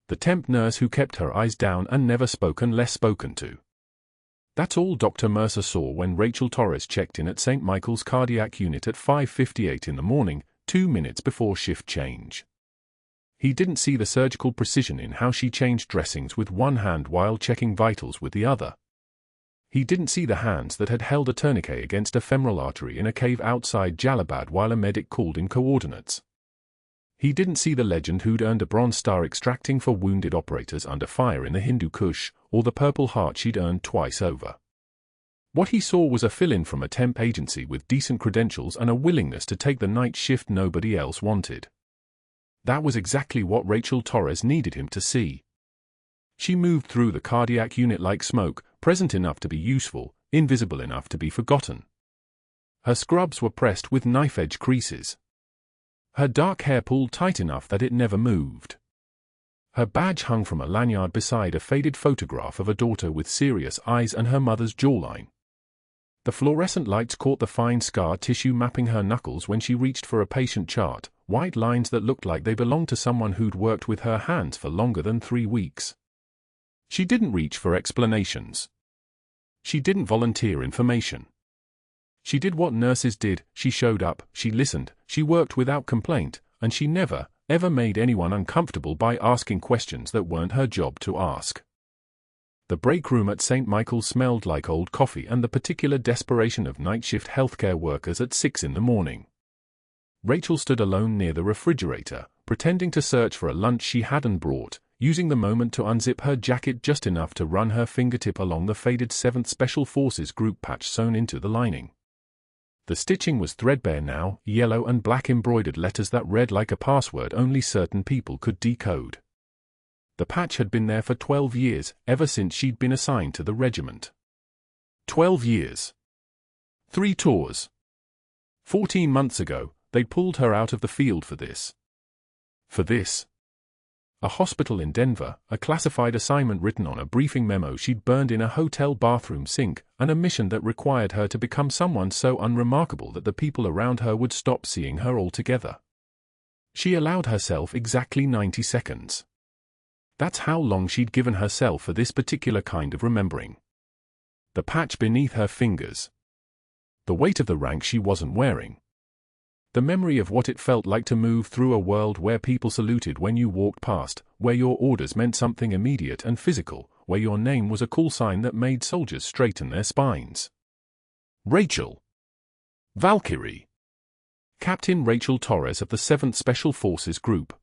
The temp nurse who kept her eyes down and never spoke unless spoken to. That's all Dr. Mercer saw when Rachel Torres checked in at St. Michael's cardiac unit at 5:58 in the morning, 2 minutes before shift change. He didn't see the surgical precision in how she changed dressings with one hand while checking vitals with the other. He didn't see the hands that had held a tourniquet against a femoral artery in a cave outside Jalalabad while a medic called in coordinates. He didn't see the legend who'd earned a Bronze Star extracting for wounded operators under fire in the Hindu Kush, or the Purple Heart she'd earned twice over. What he saw was a fill-in from a temp agency with decent credentials and a willingness to take the night shift nobody else wanted. That was exactly what Rachel Torres needed him to see. She moved through the cardiac unit like smoke, present enough to be useful, invisible enough to be forgotten. Her scrubs were pressed with knife-edge creases. Her dark hair pulled tight enough that it never moved. Her badge hung from a lanyard beside a faded photograph of a daughter with serious eyes and her mother's jawline. The fluorescent lights caught the fine scar tissue mapping her knuckles when she reached for a patient chart, white lines that looked like they belonged to someone who'd worked with her hands for longer than 3 weeks. She didn't reach for explanations. She didn't volunteer information. She did what nurses did: she showed up, she listened, she worked without complaint, and she never, ever made anyone uncomfortable by asking questions that weren't her job to ask. The break room at St. Michael's smelled like old coffee and the particular desperation of night shift healthcare workers at 6 in the morning. Rachel stood alone near the refrigerator, pretending to search for a lunch she hadn't brought, using the moment to unzip her jacket just enough to run her fingertip along the faded 7th Special Forces group patch sewn into the lining. The stitching was threadbare now, yellow and black embroidered letters that read like a password only certain people could decode. The patch had been there for 12 years, ever since she'd been assigned to the regiment. 12 years. 3 tours. 14 months ago, they'd pulled her out of the field for this. For this. A hospital in Denver, a classified assignment written on a briefing memo she'd burned in a hotel bathroom sink, and a mission that required her to become someone so unremarkable that the people around her would stop seeing her altogether. She allowed herself exactly 90 seconds. That's how long she'd given herself for this particular kind of remembering. The patch beneath her fingers. The weight of the rank she wasn't wearing. The memory of what it felt like to move through a world where people saluted when you walked past, where your orders meant something immediate and physical, where your name was a call sign that made soldiers straighten their spines. Rachel. Valkyrie. Captain Rachel Torres of the 7th Special Forces Group.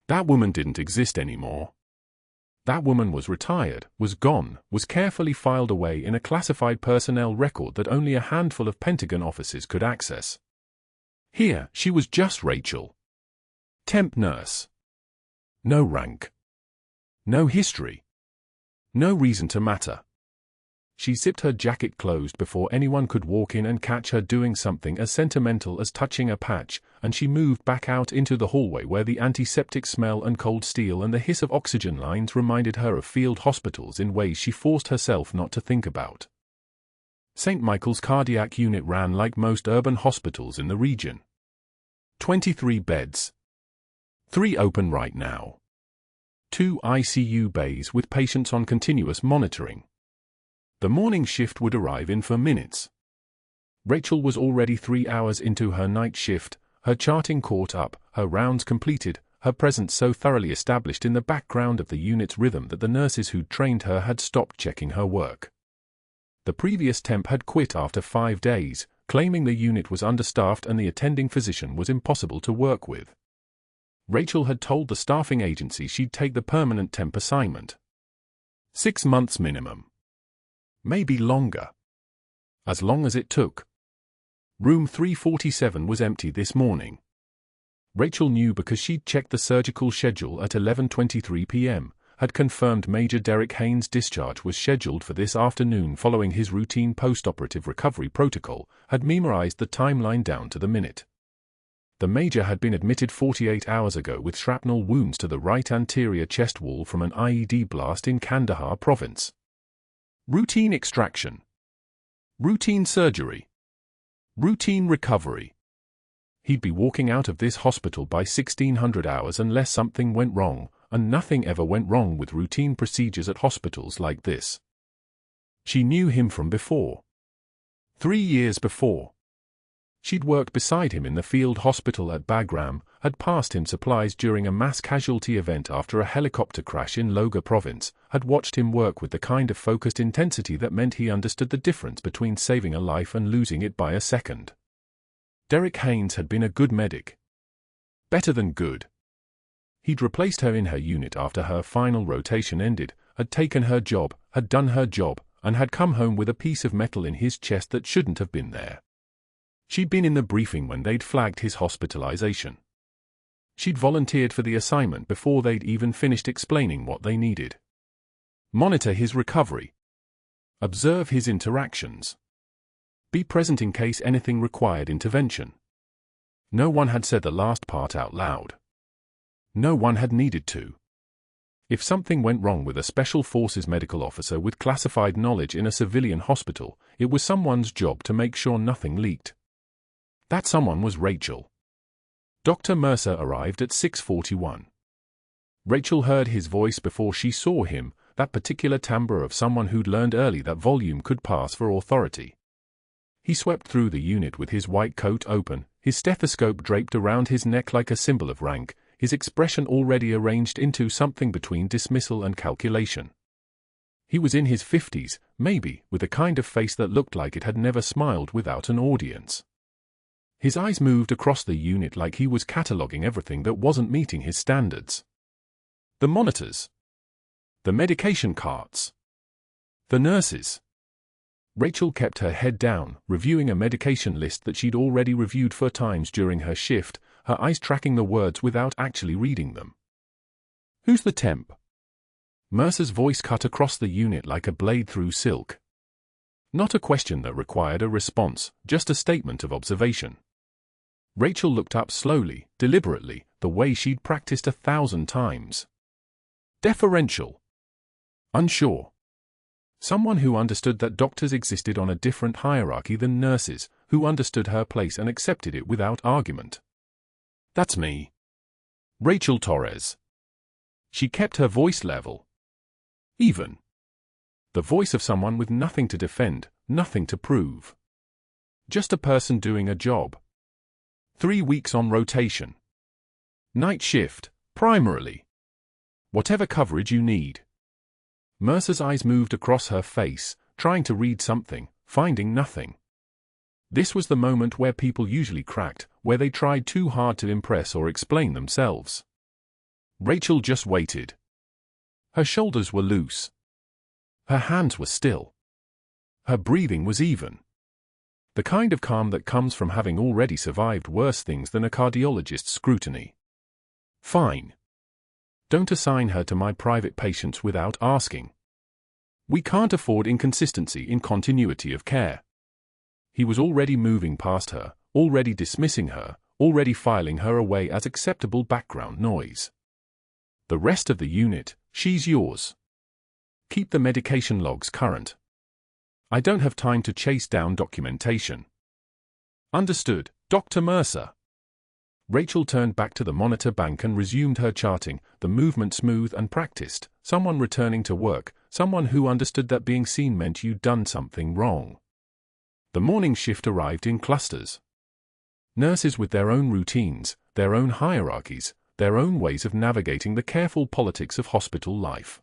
That woman didn't exist anymore. That woman was retired, was gone, was carefully filed away in a classified personnel record that only a handful of Pentagon offices could access. Here, she was just Rachel. Temp nurse. No rank. No history. No reason to matter. She zipped her jacket closed before anyone could walk in and catch her doing something as sentimental as touching a patch, and she moved back out into the hallway where the antiseptic smell and cold steel and the hiss of oxygen lines reminded her of field hospitals in ways she forced herself not to think about. St. Michael's cardiac unit ran like most urban hospitals in the region. 23 beds. 3 open right now. 2 ICU bays with patients on continuous monitoring. The morning shift would arrive in 4 minutes. Rachel was already 3 hours into her night shift, her charting caught up, her rounds completed, her presence so thoroughly established in the background of the unit's rhythm that the nurses who'd trained her had stopped checking her work. The previous temp had quit after 5 days, claiming the unit was understaffed and the attending physician was impossible to work with. Rachel had told the staffing agency she'd take the permanent temp assignment. 6 months minimum. Maybe longer. As long as it took. Room 347 was empty this morning. Rachel knew because she'd checked the surgical schedule at 11:23 p.m., had confirmed Major Derek Haynes' discharge was scheduled for this afternoon following his routine post-operative recovery protocol, had memorized the timeline down to the minute. The Major had been admitted 48 hours ago with shrapnel wounds to the right anterior chest wall from an IED blast in Kandahar province. Routine extraction. Routine surgery. Routine recovery. He'd be walking out of this hospital by 1600 hours unless something went wrong, and nothing ever went wrong with routine procedures at hospitals like this. She knew him from before. 3 years before. She'd worked beside him in the field hospital at Bagram, had passed him supplies during a mass casualty event after a helicopter crash in Loga province, had watched him work with the kind of focused intensity that meant he understood the difference between saving a life and losing it by a second. Derek Haynes had been a good medic. Better than good. He'd replaced her in her unit after her final rotation ended, had taken her job, had done her job, and had come home with a piece of metal in his chest that shouldn't have been there. She'd been in the briefing when they'd flagged his hospitalization. She'd volunteered for the assignment before they'd even finished explaining what they needed. Monitor his recovery. Observe his interactions. Be present in case anything required intervention. No one had said the last part out loud. No one had needed to. If something went wrong with a Special Forces medical officer with classified knowledge in a civilian hospital, it was someone's job to make sure nothing leaked. That someone was Rachel. Dr. Mercer arrived at 6:41. Rachel heard his voice before she saw him, that particular timbre of someone who'd learned early that volume could pass for authority. He swept through the unit with his white coat open, his stethoscope draped around his neck like a symbol of rank, his expression already arranged into something between dismissal and calculation. He was in his 50s, maybe, with a kind of face that looked like it had never smiled without an audience. His eyes moved across the unit like he was cataloguing everything that wasn't meeting his standards. The monitors. The medication carts. The nurses. Rachel kept her head down, reviewing a medication list that she'd already reviewed 4 times during her shift, her eyes tracking the words without actually reading them. Who's the temp? Mercer's voice cut across the unit like a blade through silk. Not a question that required a response, just a statement of observation. Rachel looked up slowly, deliberately, the way she'd practiced 1,000 times. Deferential. Unsure. Someone who understood that doctors existed on a different hierarchy than nurses, who understood her place and accepted it without argument. That's me. Rachel Torres. She kept her voice level. Even. The voice of someone with nothing to defend, nothing to prove. Just a person doing a job. 3 weeks on rotation. Night shift, primarily. Whatever coverage you need. Mercer's eyes moved across her face, trying to read something, finding nothing. This was the moment where people usually cracked, where they tried too hard to impress or explain themselves. Rachel just waited. Her shoulders were loose. Her hands were still. Her breathing was even. The kind of calm that comes from having already survived worse things than a cardiologist's scrutiny. Fine. Don't assign her to my private patients without asking. We can't afford inconsistency in continuity of care. He was already moving past her, already dismissing her, already filing her away as acceptable background noise. The rest of the unit, she's yours. Keep the medication logs current. I don't have time to chase down documentation. Understood, Dr. Mercer. Rachel turned back to the monitor bank and resumed her charting, the movement smooth and practiced, someone returning to work, someone who understood that being seen meant you'd done something wrong. The morning shift arrived in clusters. Nurses with their own routines, their own hierarchies, their own ways of navigating the careful politics of hospital life.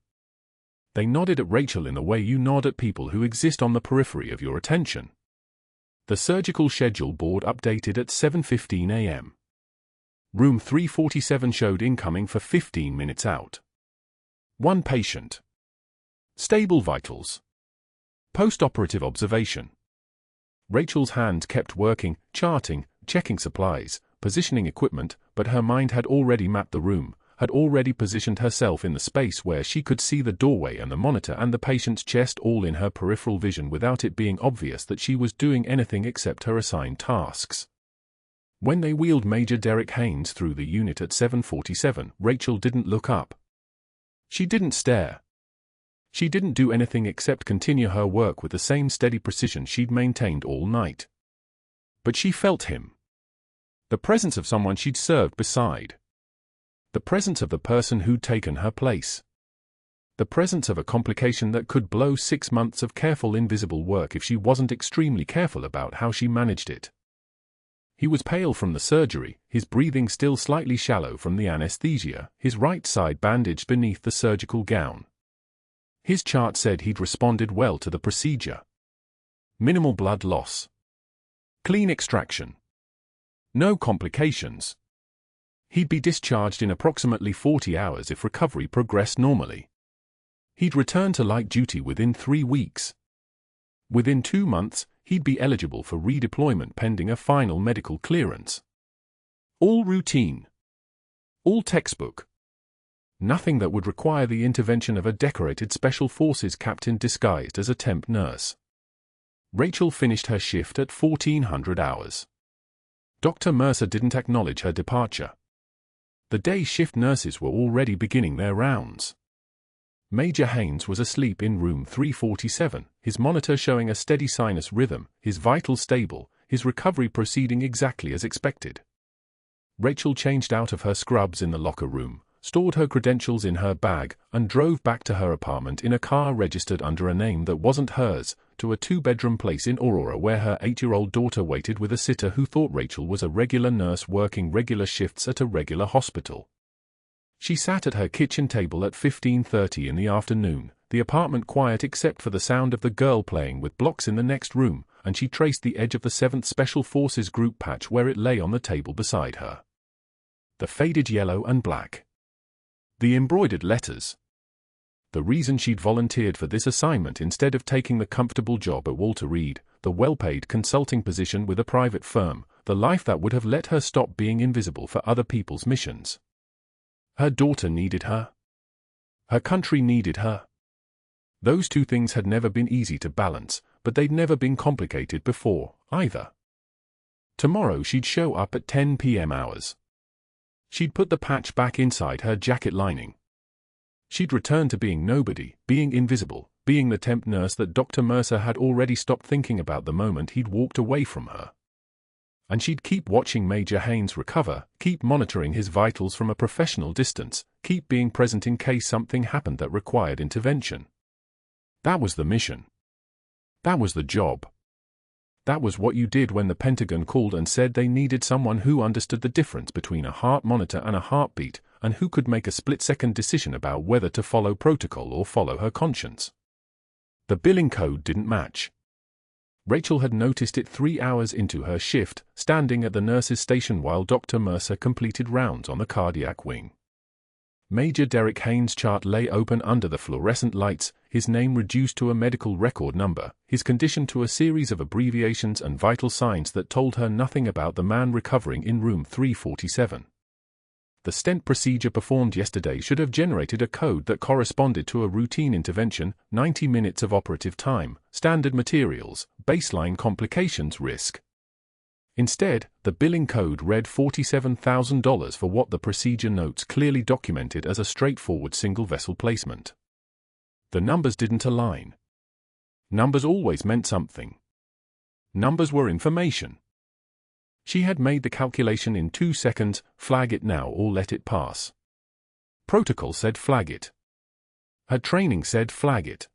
They nodded at Rachel in the way you nod at people who exist on the periphery of your attention. The surgical schedule board updated at 7:15 a.m. Room 347 showed incoming for 15 minutes out. 1 patient. Stable vitals. Post-operative observation. Rachel's hand kept working, charting, checking supplies, positioning equipment, but her mind had already mapped the room, had already positioned herself in the space where she could see the doorway and the monitor and the patient's chest all in her peripheral vision without it being obvious that she was doing anything except her assigned tasks. When they wheeled Major Derek Haynes through the unit at 7:47, Rachel didn't look up. She didn't stare. She didn't do anything except continue her work with the same steady precision she'd maintained all night. But she felt him. The presence of someone she'd served beside. The presence of the person who'd taken her place. The presence of a complication that could blow 6 months of careful invisible work if she wasn't extremely careful about how she managed it. He was pale from the surgery, his breathing still slightly shallow from the anesthesia, his right side bandaged beneath the surgical gown. His chart said he'd responded well to the procedure. Minimal blood loss. Clean extraction. No complications. He'd be discharged in approximately 40 hours if recovery progressed normally. He'd return to light duty within 3 weeks. Within 2 months, he'd be eligible for redeployment pending a final medical clearance. All routine. All textbook. Nothing that would require the intervention of a decorated Special Forces captain disguised as a temp nurse. Rachel finished her shift at 1400 hours. Dr. Mercer didn't acknowledge her departure. The day shift nurses were already beginning their rounds. Major Haynes was asleep in room 347, his monitor showing a steady sinus rhythm, his vitals stable, his recovery proceeding exactly as expected. Rachel changed out of her scrubs in the locker room, stored her credentials in her bag, and drove back to her apartment in a car registered under a name that wasn't hers, to a 2-bedroom place in Aurora where her 8-year-old daughter waited with a sitter who thought Rachel was a regular nurse working regular shifts at a regular hospital. She sat at her kitchen table at 15:30 in the afternoon, the apartment quiet except for the sound of the girl playing with blocks in the next room, and she traced the edge of the 7th Special Forces group patch where it lay on the table beside her. The faded yellow and black. The embroidered letters. The reason she'd volunteered for this assignment instead of taking the comfortable job at Walter Reed, the well-paid consulting position with a private firm, the life that would have let her stop being invisible for other people's missions. Her daughter needed her. Her country needed her. Those two things had never been easy to balance, but they'd never been complicated before, either. Tomorrow she'd show up at 10 p.m. hours. She'd put the patch back inside her jacket lining. She'd return to being nobody, being invisible, being the temp nurse that Dr. Mercer had already stopped thinking about the moment he'd walked away from her. And she'd keep watching Major Haynes recover, keep monitoring his vitals from a professional distance, keep being present in case something happened that required intervention. That was the mission. That was the job. That was what you did when the Pentagon called and said they needed someone who understood the difference between a heart monitor and a heartbeat, and who could make a split-second decision about whether to follow protocol or follow her conscience. The billing code didn't match. Rachel had noticed it 3 hours into her shift, standing at the nurse's station while Dr. Mercer completed rounds on the cardiac wing. Major Derek Haynes' chart lay open under the fluorescent lights, his name reduced to a medical record number, his condition to a series of abbreviations and vital signs that told her nothing about the man recovering in room 347. The stent procedure performed yesterday should have generated a code that corresponded to a routine intervention, 90 minutes of operative time, standard materials, baseline complications risk. Instead, the billing code read $47,000 for what the procedure notes clearly documented as a straightforward single-vessel placement. The numbers didn't align. Numbers always meant something. Numbers were information. She had made the calculation in 2 seconds, flag it now or let it pass. Protocol said flag it. Her training said flag it.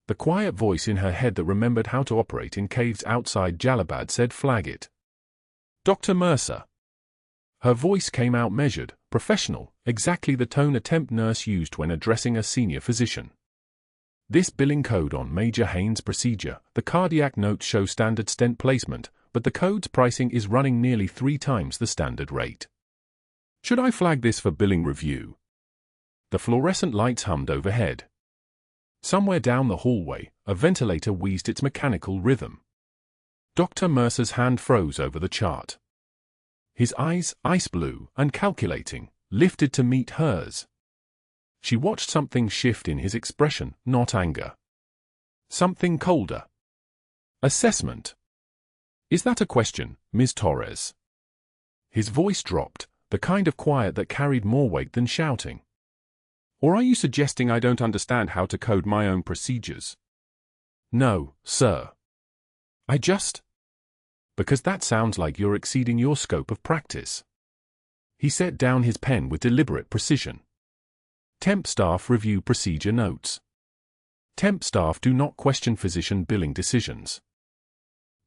The quiet voice in her head that remembered how to operate in caves outside Jalabad said flag it. Dr. Mercer. Her voice came out measured, professional, exactly the tone a temp nurse used when addressing a senior physician. This billing code on Major Haynes' procedure, the cardiac notes show standard stent placement, but the code's pricing is running nearly 3 times the standard rate. Should I flag this for billing review? The fluorescent lights hummed overhead. Somewhere down the hallway, a ventilator wheezed its mechanical rhythm. Dr. Mercer's hand froze over the chart. His eyes, ice blue and calculating, lifted to meet hers. She watched something shift in his expression, not anger. Something colder. Assessment. Is that a question, Ms. Torres? His voice dropped, the kind of quiet that carried more weight than shouting. Or are you suggesting I don't understand how to code my own procedures? No, sir. Because that sounds like you're exceeding your scope of practice. He set down his pen with deliberate precision. Temp staff review procedure notes. Temp staff do not question physician billing decisions.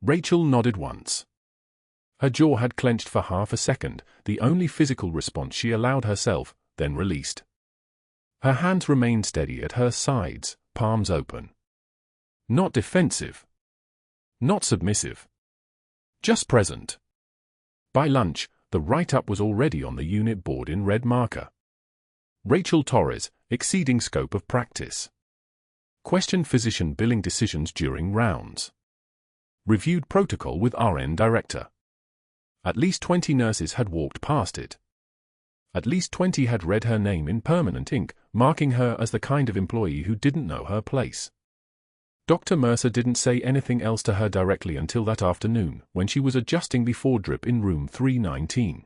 Rachel nodded once. Her jaw had clenched for half a second, the only physical response she allowed herself, then released. Her hands remained steady at her sides, palms open. Not defensive. Not submissive. Just present. By lunch, the write-up was already on the unit board in red marker. Rachel Torres, exceeding scope of practice. Questioned physician billing decisions during rounds. Reviewed protocol with RN director. At least 20 nurses had walked past it. At least 20 had read her name in permanent ink, marking her as the kind of employee who didn't know her place. Dr. Mercer didn't say anything else to her directly until that afternoon, when she was adjusting before drip in room 319.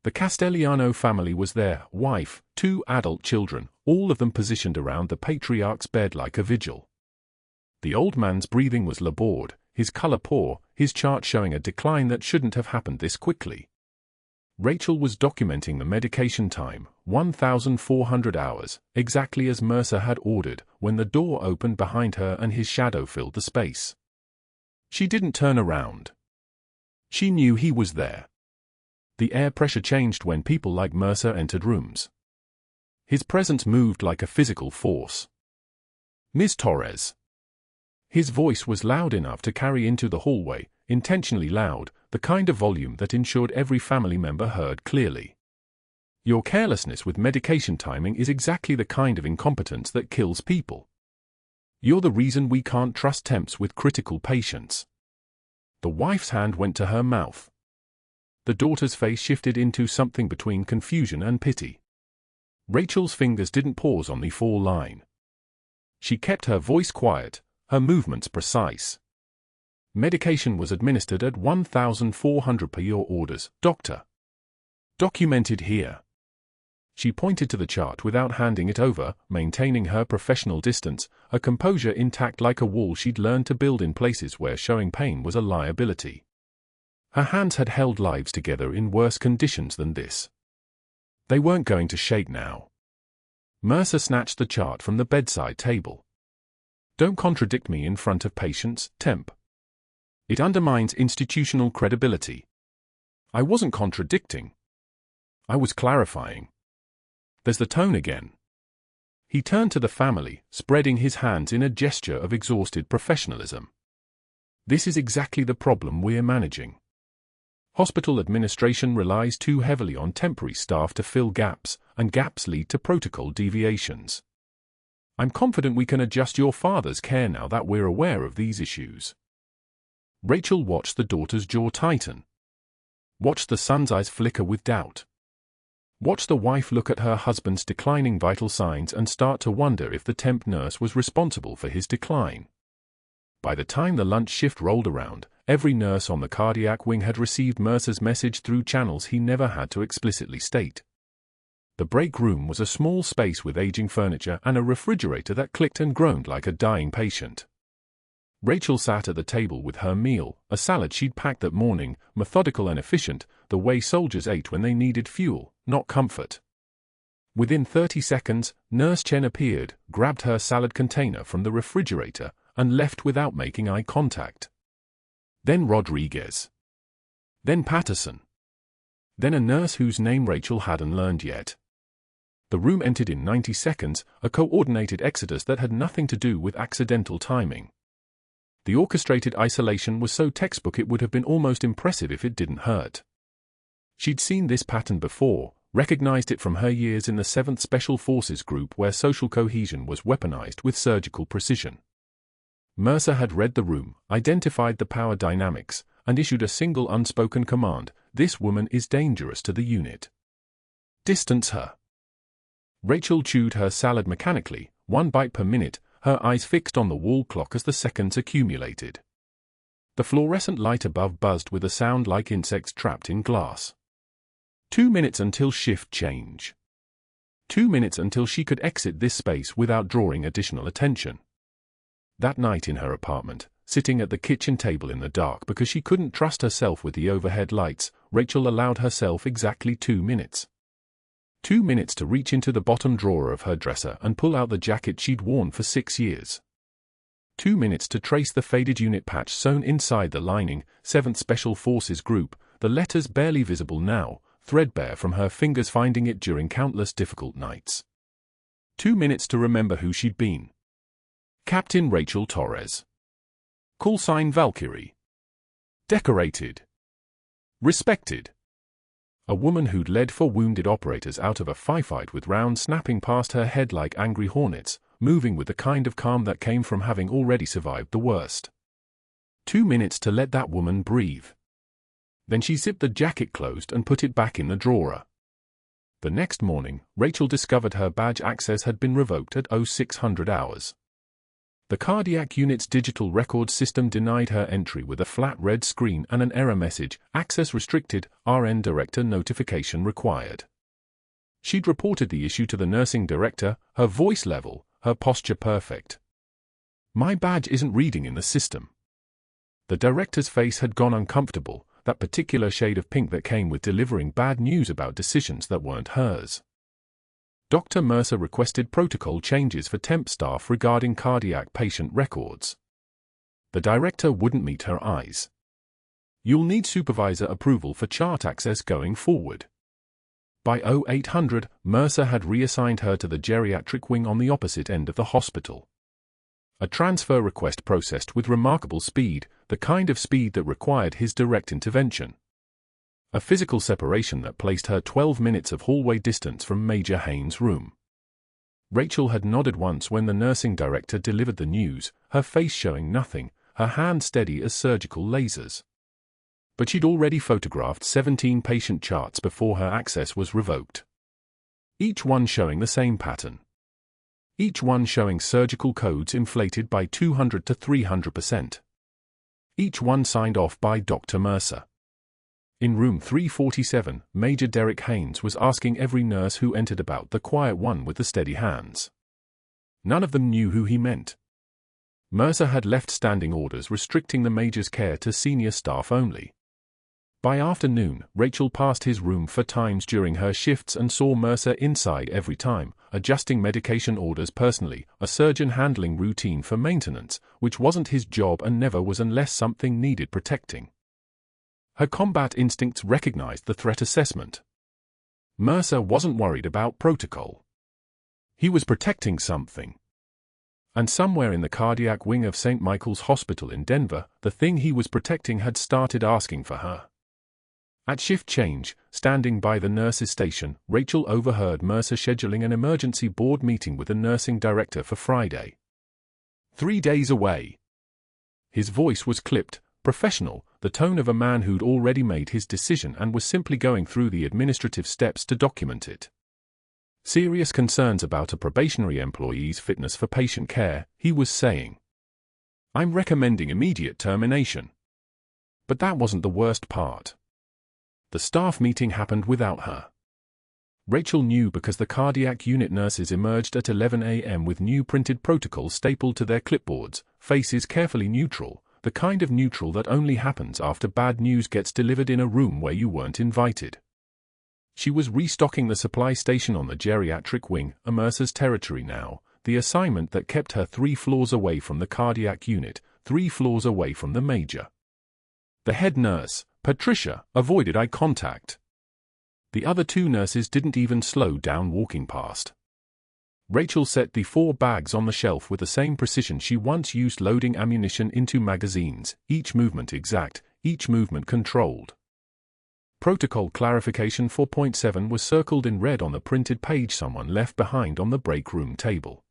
The Castellano family was there, wife, 2 adult children, all of them positioned around the patriarch's bed like a vigil. The old man's breathing was labored, his color poor, his chart showing a decline that shouldn't have happened this quickly. Rachel was documenting the medication time, 1,400 hours, exactly as Mercer had ordered, when the door opened behind her and his shadow filled the space. She didn't turn around. She knew he was there. The air pressure changed when people like Mercer entered rooms. His presence moved like a physical force. Ms. Torres. His voice was loud enough to carry into the hallway, intentionally loud, the kind of volume that ensured every family member heard clearly. Your carelessness with medication timing is exactly the kind of incompetence that kills people. You're the reason we can't trust temps with critical patients. The wife's hand went to her mouth. The daughter's face shifted into something between confusion and pity. Rachel's fingers didn't pause on the 4 line. She kept her voice quiet, her movements precise. Medication was administered at 1,400 per your orders, doctor. Documented here. She pointed to the chart without handing it over, maintaining her professional distance, a composure intact like a wall she'd learned to build in places where showing pain was a liability. Her hands had held lives together in worse conditions than this. They weren't going to shake now. Mercer snatched the chart from the bedside table. Don't contradict me in front of patients, temp. It undermines institutional credibility. I wasn't contradicting. I was clarifying. There's the tone again. He turned to the family, spreading his hands in a gesture of exhausted professionalism. This is exactly the problem we're managing. Hospital administration relies too heavily on temporary staff to fill gaps, and gaps lead to protocol deviations. I'm confident we can adjust your father's care now that we're aware of these issues. Rachel watched the daughter's jaw tighten. Watched the son's eyes flicker with doubt. Watched the wife look at her husband's declining vital signs and start to wonder if the temp nurse was responsible for his decline. By the time the lunch shift rolled around, every nurse on the cardiac wing had received Mercer's message through channels he never had to explicitly state. The break room was a small space with aging furniture and a refrigerator that clicked and groaned like a dying patient. Rachel sat at the table with her meal, a salad she'd packed that morning, methodical and efficient, the way soldiers ate when they needed fuel, not comfort. Within 30 seconds, Nurse Chen appeared, grabbed her salad container from the refrigerator, and left without making eye contact. Then Rodriguez. Then Patterson. Then a nurse whose name Rachel hadn't learned yet. The room entered in 90 seconds, a coordinated exodus that had nothing to do with accidental timing. The orchestrated isolation was so textbook it would have been almost impressive if it didn't hurt. She'd seen this pattern before, recognized it from her years in the 7th Special Forces Group where social cohesion was weaponized with surgical precision. Mercer had read the room, identified the power dynamics, and issued a single unspoken command: this woman is dangerous to the unit. Distance her. Rachel chewed her salad mechanically, 1 bite per minute, her eyes fixed on the wall clock as the seconds accumulated. The fluorescent light above buzzed with a sound like insects trapped in glass. 2 minutes until shift change. 2 minutes until she could exit this space without drawing additional attention. That night in her apartment, sitting at the kitchen table in the dark because she couldn't trust herself with the overhead lights, Rachel allowed herself exactly 2 minutes. 2 minutes to reach into the bottom drawer of her dresser and pull out the jacket she'd worn for 6 years. 2 minutes to trace the faded unit patch sewn inside the lining, 7th Special Forces Group, the letters barely visible now, threadbare from her fingers finding it during countless difficult nights. 2 minutes to remember who she'd been. Captain Rachel Torres. Call sign Valkyrie. Decorated. Respected. A woman who'd led 4 wounded operators out of a firefight with rounds snapping past her head like angry hornets, moving with the kind of calm that came from having already survived the worst. 2 minutes to let that woman breathe. Then she zipped the jacket closed and put it back in the drawer. The next morning, Rachel discovered her badge access had been revoked at 0600 hours. The cardiac unit's digital record system denied her entry with a flat red screen and an error message, access restricted, RN director notification required. She'd reported the issue to the nursing director, her voice level, her posture perfect. My badge isn't reading in the system. The director's face had gone uncomfortable, that particular shade of pink that came with delivering bad news about decisions that weren't hers. Dr. Mercer requested protocol changes for temp staff regarding cardiac patient records. The director wouldn't meet her eyes. You'll need supervisor approval for chart access going forward. By 0800, Mercer had reassigned her to the geriatric wing on the opposite end of the hospital. A transfer request processed with remarkable speed, the kind of speed that required his direct intervention. A physical separation that placed her 12 minutes of hallway distance from Major Haynes' room. Rachel had nodded once when the nursing director delivered the news, her face showing nothing, her hand steady as surgical lasers. But she'd already photographed 17 patient charts before her access was revoked. Each one showing the same pattern. Each one showing surgical codes inflated by 200 to 300%. Each one signed off by Dr. Mercer. In room 347, Major Derek Haynes was asking every nurse who entered about the quiet one with the steady hands. None of them knew who he meant. Mercer had left standing orders restricting the Major's care to senior staff only. By afternoon, Rachel passed his room 4 times during her shifts and saw Mercer inside every time, adjusting medication orders personally, a surgeon handling routine for maintenance, which wasn't his job and never was unless something needed protecting. Her combat instincts recognized the threat assessment. Mercer wasn't worried about protocol. He was protecting something. And somewhere in the cardiac wing of St. Michael's Hospital in Denver, the thing he was protecting had started asking for her. At shift change, standing by the nurse's station, Rachel overheard Mercer scheduling an emergency board meeting with the nursing director for Friday. 3 days away. His voice was clipped, professional, the tone of a man who'd already made his decision and was simply going through the administrative steps to document it. Serious concerns about a probationary employee's fitness for patient care, he was saying. I'm recommending immediate termination. But that wasn't the worst part. The staff meeting happened without her. Rachel knew because the cardiac unit nurses emerged at 11 a.m. with new printed protocols stapled to their clipboards, faces carefully neutral, the kind of neutral that only happens after bad news gets delivered in a room where you weren't invited. She was restocking the supply station on the geriatric wing, a Mercer's territory now, the assignment that kept her 3 floors away from the cardiac unit, 3 floors away from the Major. The head nurse, Patricia, avoided eye contact. The other 2 nurses didn't even slow down walking past. Rachel set the 4 bags on the shelf with the same precision she once used loading ammunition into magazines, each movement exact, each movement controlled. Protocol Clarification 4.7 was circled in red on the printed page someone left behind on the break room table.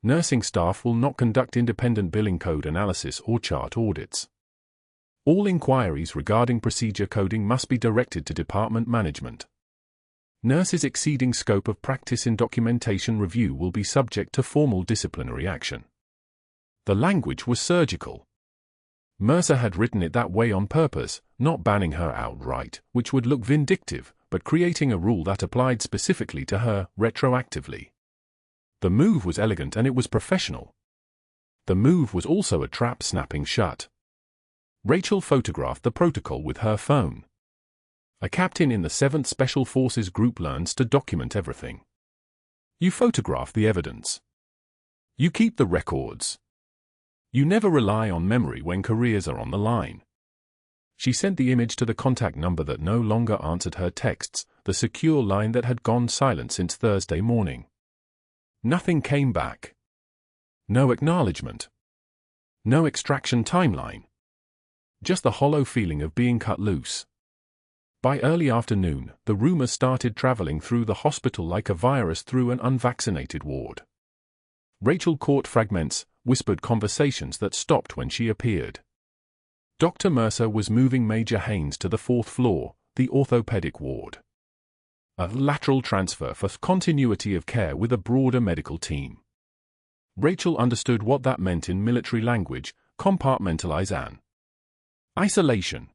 Nursing staff will not conduct independent billing code analysis or chart audits. All inquiries regarding procedure coding must be directed to department management. Nurses exceeding scope of practice in documentation review will be subject to formal disciplinary action. The language was surgical. Mercer had written it that way on purpose, not banning her outright, which would look vindictive, but creating a rule that applied specifically to her, retroactively. The move was elegant and it was professional. The move was also a trap snapping shut. Rachel photographed the protocol with her phone. A captain in the 7th Special Forces Group learns to document everything. You photograph the evidence. You keep the records. You never rely on memory when careers are on the line. She sent the image to the contact number that no longer answered her texts, the secure line that had gone silent since Thursday morning. Nothing came back. No acknowledgement. No extraction timeline. Just the hollow feeling of being cut loose. By early afternoon, the rumors started traveling through the hospital like a virus through an unvaccinated ward. Rachel caught fragments, whispered conversations that stopped when she appeared. Dr. Mercer was moving Major Haynes to the 4th floor, the orthopedic ward. A lateral transfer for continuity of care with a broader medical team. Rachel understood what that meant in military language: compartmentalize. Isolation.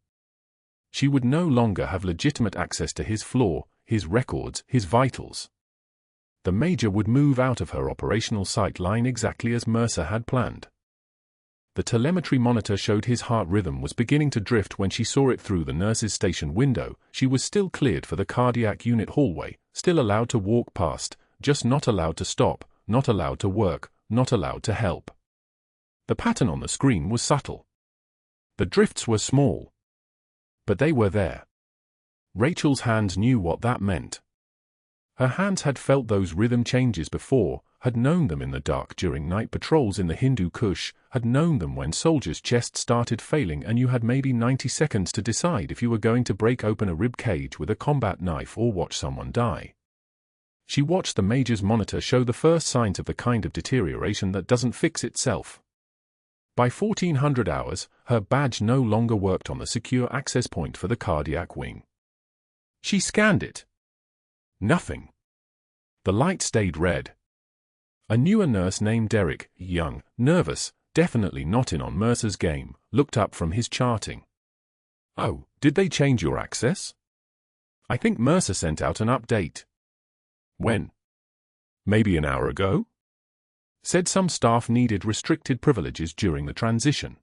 She would no longer have legitimate access to his floor, his records, his vitals. The Major would move out of her operational sight line exactly as Mercer had planned. The telemetry monitor showed his heart rhythm was beginning to drift when she saw it through the nurse's station window. She was still cleared for the cardiac unit hallway, still allowed to walk past, just not allowed to stop, not allowed to work, not allowed to help. The pattern on the screen was subtle. The drifts were small. But they were there. Rachel's hands knew what that meant. Her hands had felt those rhythm changes before, had known them in the dark during night patrols in the Hindu Kush, had known them when soldiers' chests started failing and you had maybe 90 seconds to decide if you were going to break open a rib cage with a combat knife or watch someone die. She watched the Major's monitor show the first signs of the kind of deterioration that doesn't fix itself. By 1400 hours, her badge no longer worked on the secure access point for the cardiac wing. She scanned it. Nothing. The light stayed red. A newer nurse named Derek, young, nervous, definitely not in on Mercer's game, looked up from his charting. "Oh, did they change your access? I think Mercer sent out an update." "When?" "Maybe an hour ago?" Said some staff needed restricted privileges during the transition.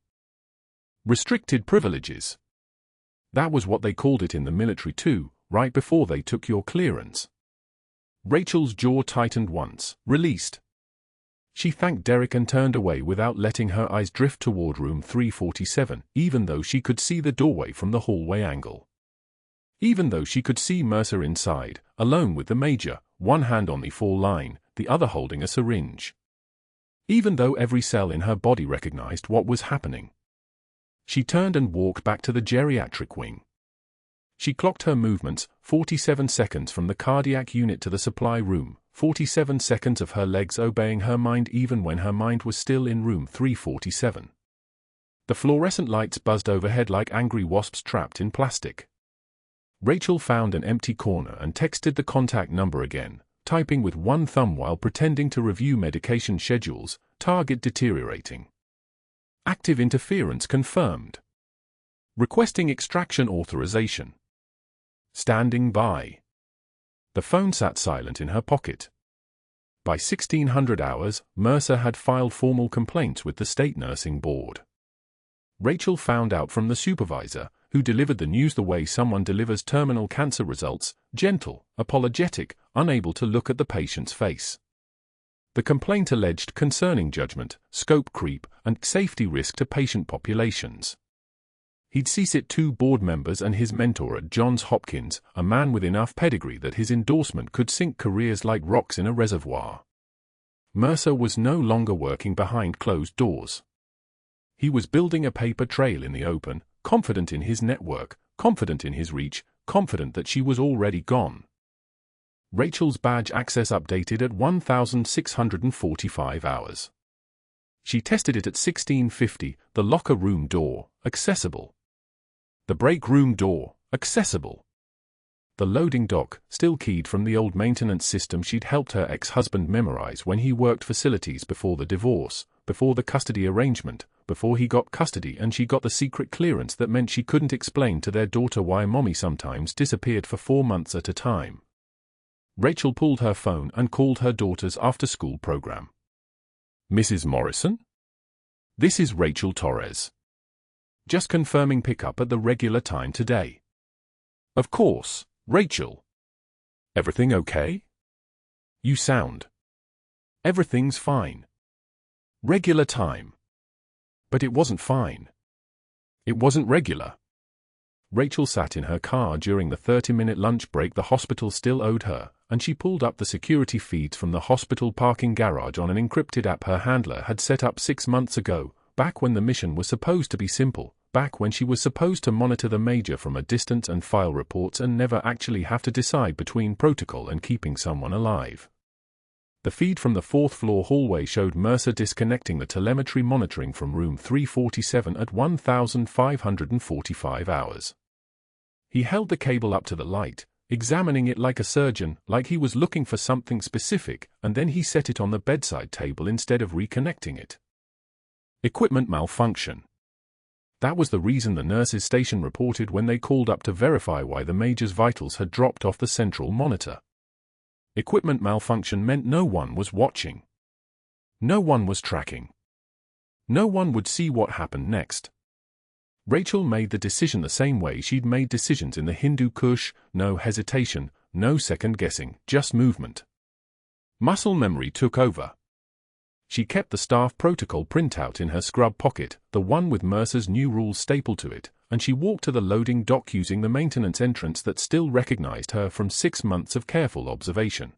Restricted privileges. That was what they called it in the military too, right before they took your clearance. Rachel's jaw tightened once. Released. She thanked Derek and turned away without letting her eyes drift toward room 347, even though she could see the doorway from the hallway angle. Even though she could see Mercer inside, alone with the Major, one hand on the fall line, the other holding a syringe. Even though every cell in her body recognized what was happening. She turned and walked back to the geriatric wing. She clocked her movements, 47 seconds from the cardiac unit to the supply room, 47 seconds of her legs obeying her mind even when her mind was still in room 347. The fluorescent lights buzzed overhead like angry wasps trapped in plastic. Rachel found an empty corner and texted the contact number again, typing with one thumb while pretending to review medication schedules. Target deteriorating. Active interference confirmed. Requesting extraction authorization. Standing by. The phone sat silent in her pocket. By 1600 hours, Mercer had filed formal complaints with the State Nursing Board. Rachel found out from the supervisor, who delivered the news the way someone delivers terminal cancer results: gentle, apologetic, unable to look at the patient's face. The complaint alleged concerning judgment, scope creep, and safety risk to patient populations. He'd CSIT-2 board members and his mentor at Johns Hopkins, a man with enough pedigree that his endorsement could sink careers like rocks in a reservoir. Mercer was no longer working behind closed doors. He was building a paper trail in the open, confident in his network, confident in his reach, confident that she was already gone. Rachel's badge access updated at 1645 hours. She tested it at 1650, the locker room door, accessible. The break room door, accessible. The loading dock, still keyed from the old maintenance system she'd helped her ex-husband memorize when he worked facilities before the divorce, before the custody arrangement, before he got custody and she got the secret clearance that meant she couldn't explain to their daughter why mommy sometimes disappeared for 4 months at a time. Rachel pulled her phone and called her daughter's after-school program. "Mrs. Morrison?" This is Rachel Torres. Just confirming pickup at the regular time today. Of course, Rachel. Everything okay? You sound. Everything's fine. Regular time. But it wasn't fine. It wasn't regular. Rachel sat in her car during the 30-minute lunch break the hospital still owed her, and she pulled up the security feeds from the hospital parking garage on an encrypted app her handler had set up 6 months ago, back when the mission was supposed to be simple, back when she was supposed to monitor the major from a distance and file reports and never actually have to decide between protocol and keeping someone alive. The feed from the 4th floor hallway showed Mercer disconnecting the telemetry monitoring from room 347 at 1,545 hours. He held the cable up to the light, examining it like a surgeon, like he was looking for something specific, and then he set it on the bedside table instead of reconnecting it. Equipment malfunction. That was the reason the nurses' station reported when they called up to verify why the major's vitals had dropped off the central monitor. Equipment malfunction meant no one was watching. No one was tracking. No one would see what happened next. Rachel made the decision the same way she'd made decisions in the Hindu Kush: no hesitation, no second-guessing, just movement. Muscle memory took over. She kept the staff protocol printout in her scrub pocket, the one with Mercer's new rules stapled to it, and she walked to the loading dock using the maintenance entrance that still recognized her from 6 months of careful observation.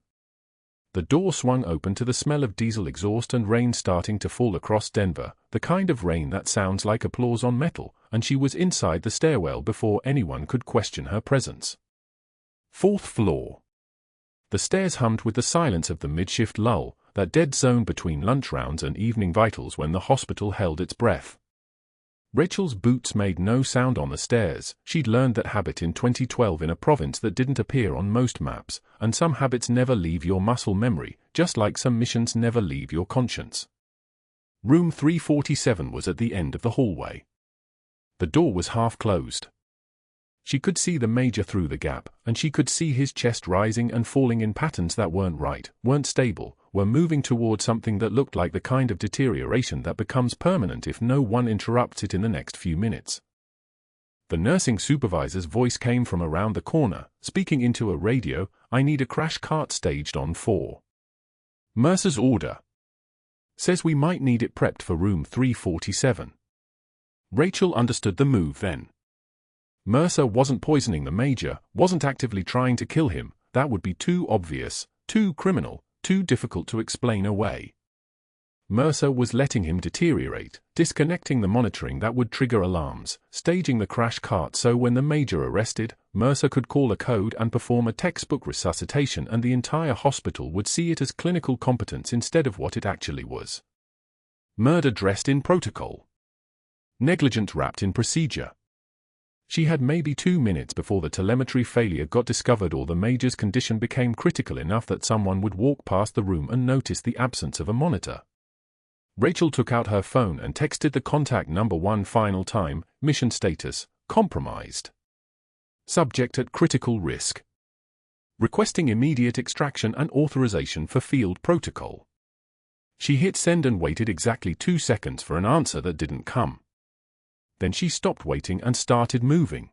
The door swung open to the smell of diesel exhaust and rain starting to fall across Denver, the kind of rain that sounds like applause on metal, and she was inside the stairwell before anyone could question her presence. 4th floor. The stairs hummed with the silence of the mid-shift lull, that dead zone between lunch rounds and evening vitals when the hospital held its breath. Rachel's boots made no sound on the stairs. She'd learned that habit in 2012 in a province that didn't appear on most maps, and some habits never leave your muscle memory, just like some missions never leave your conscience. Room 347 was at the end of the hallway. The door was half closed. She could see the major through the gap, and she could see his chest rising and falling in patterns that weren't right, weren't stable, were moving toward something that looked like the kind of deterioration that becomes permanent if no one interrupts it in the next few minutes. The nursing supervisor's voice came from around the corner, speaking into a radio. "I need a crash cart staged on 4. Mercer's order. Says we might need it prepped for room 347. Rachel understood the move then. Mercer wasn't poisoning the major, wasn't actively trying to kill him. That would be too obvious, too criminal, too difficult to explain away. Mercer was letting him deteriorate, disconnecting the monitoring that would trigger alarms, staging the crash cart so when the major arrested, Mercer could call a code and perform a textbook resuscitation and the entire hospital would see it as clinical competence instead of what it actually was. Murder dressed in protocol. Negligent wrapped in procedure. She had maybe 2 minutes before the telemetry failure got discovered or the major's condition became critical enough that someone would walk past the room and notice the absence of a monitor. Rachel took out her phone and texted the contact number one final time. Mission status, compromised. Subject at critical risk. Requesting immediate extraction and authorization for field protocol. She hit send and waited exactly 2 seconds for an answer that didn't come. Then she stopped waiting and started moving.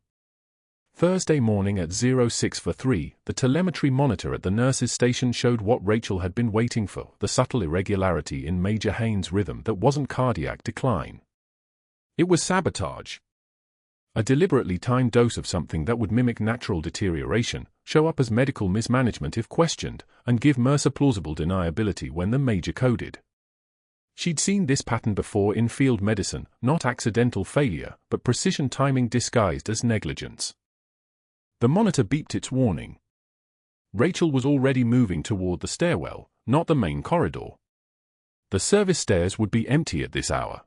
Thursday morning at 06:03, the telemetry monitor at the nurse's station showed what Rachel had been waiting for, the subtle irregularity in Major Haynes' rhythm that wasn't cardiac decline. It was sabotage. A deliberately timed dose of something that would mimic natural deterioration, show up as medical mismanagement if questioned, and give Mercer plausible deniability when the major coded. She'd seen this pattern before in field medicine, not accidental failure, but precision timing disguised as negligence. The monitor beeped its warning. Rachel was already moving toward the stairwell, not the main corridor. The service stairs would be empty at this hour.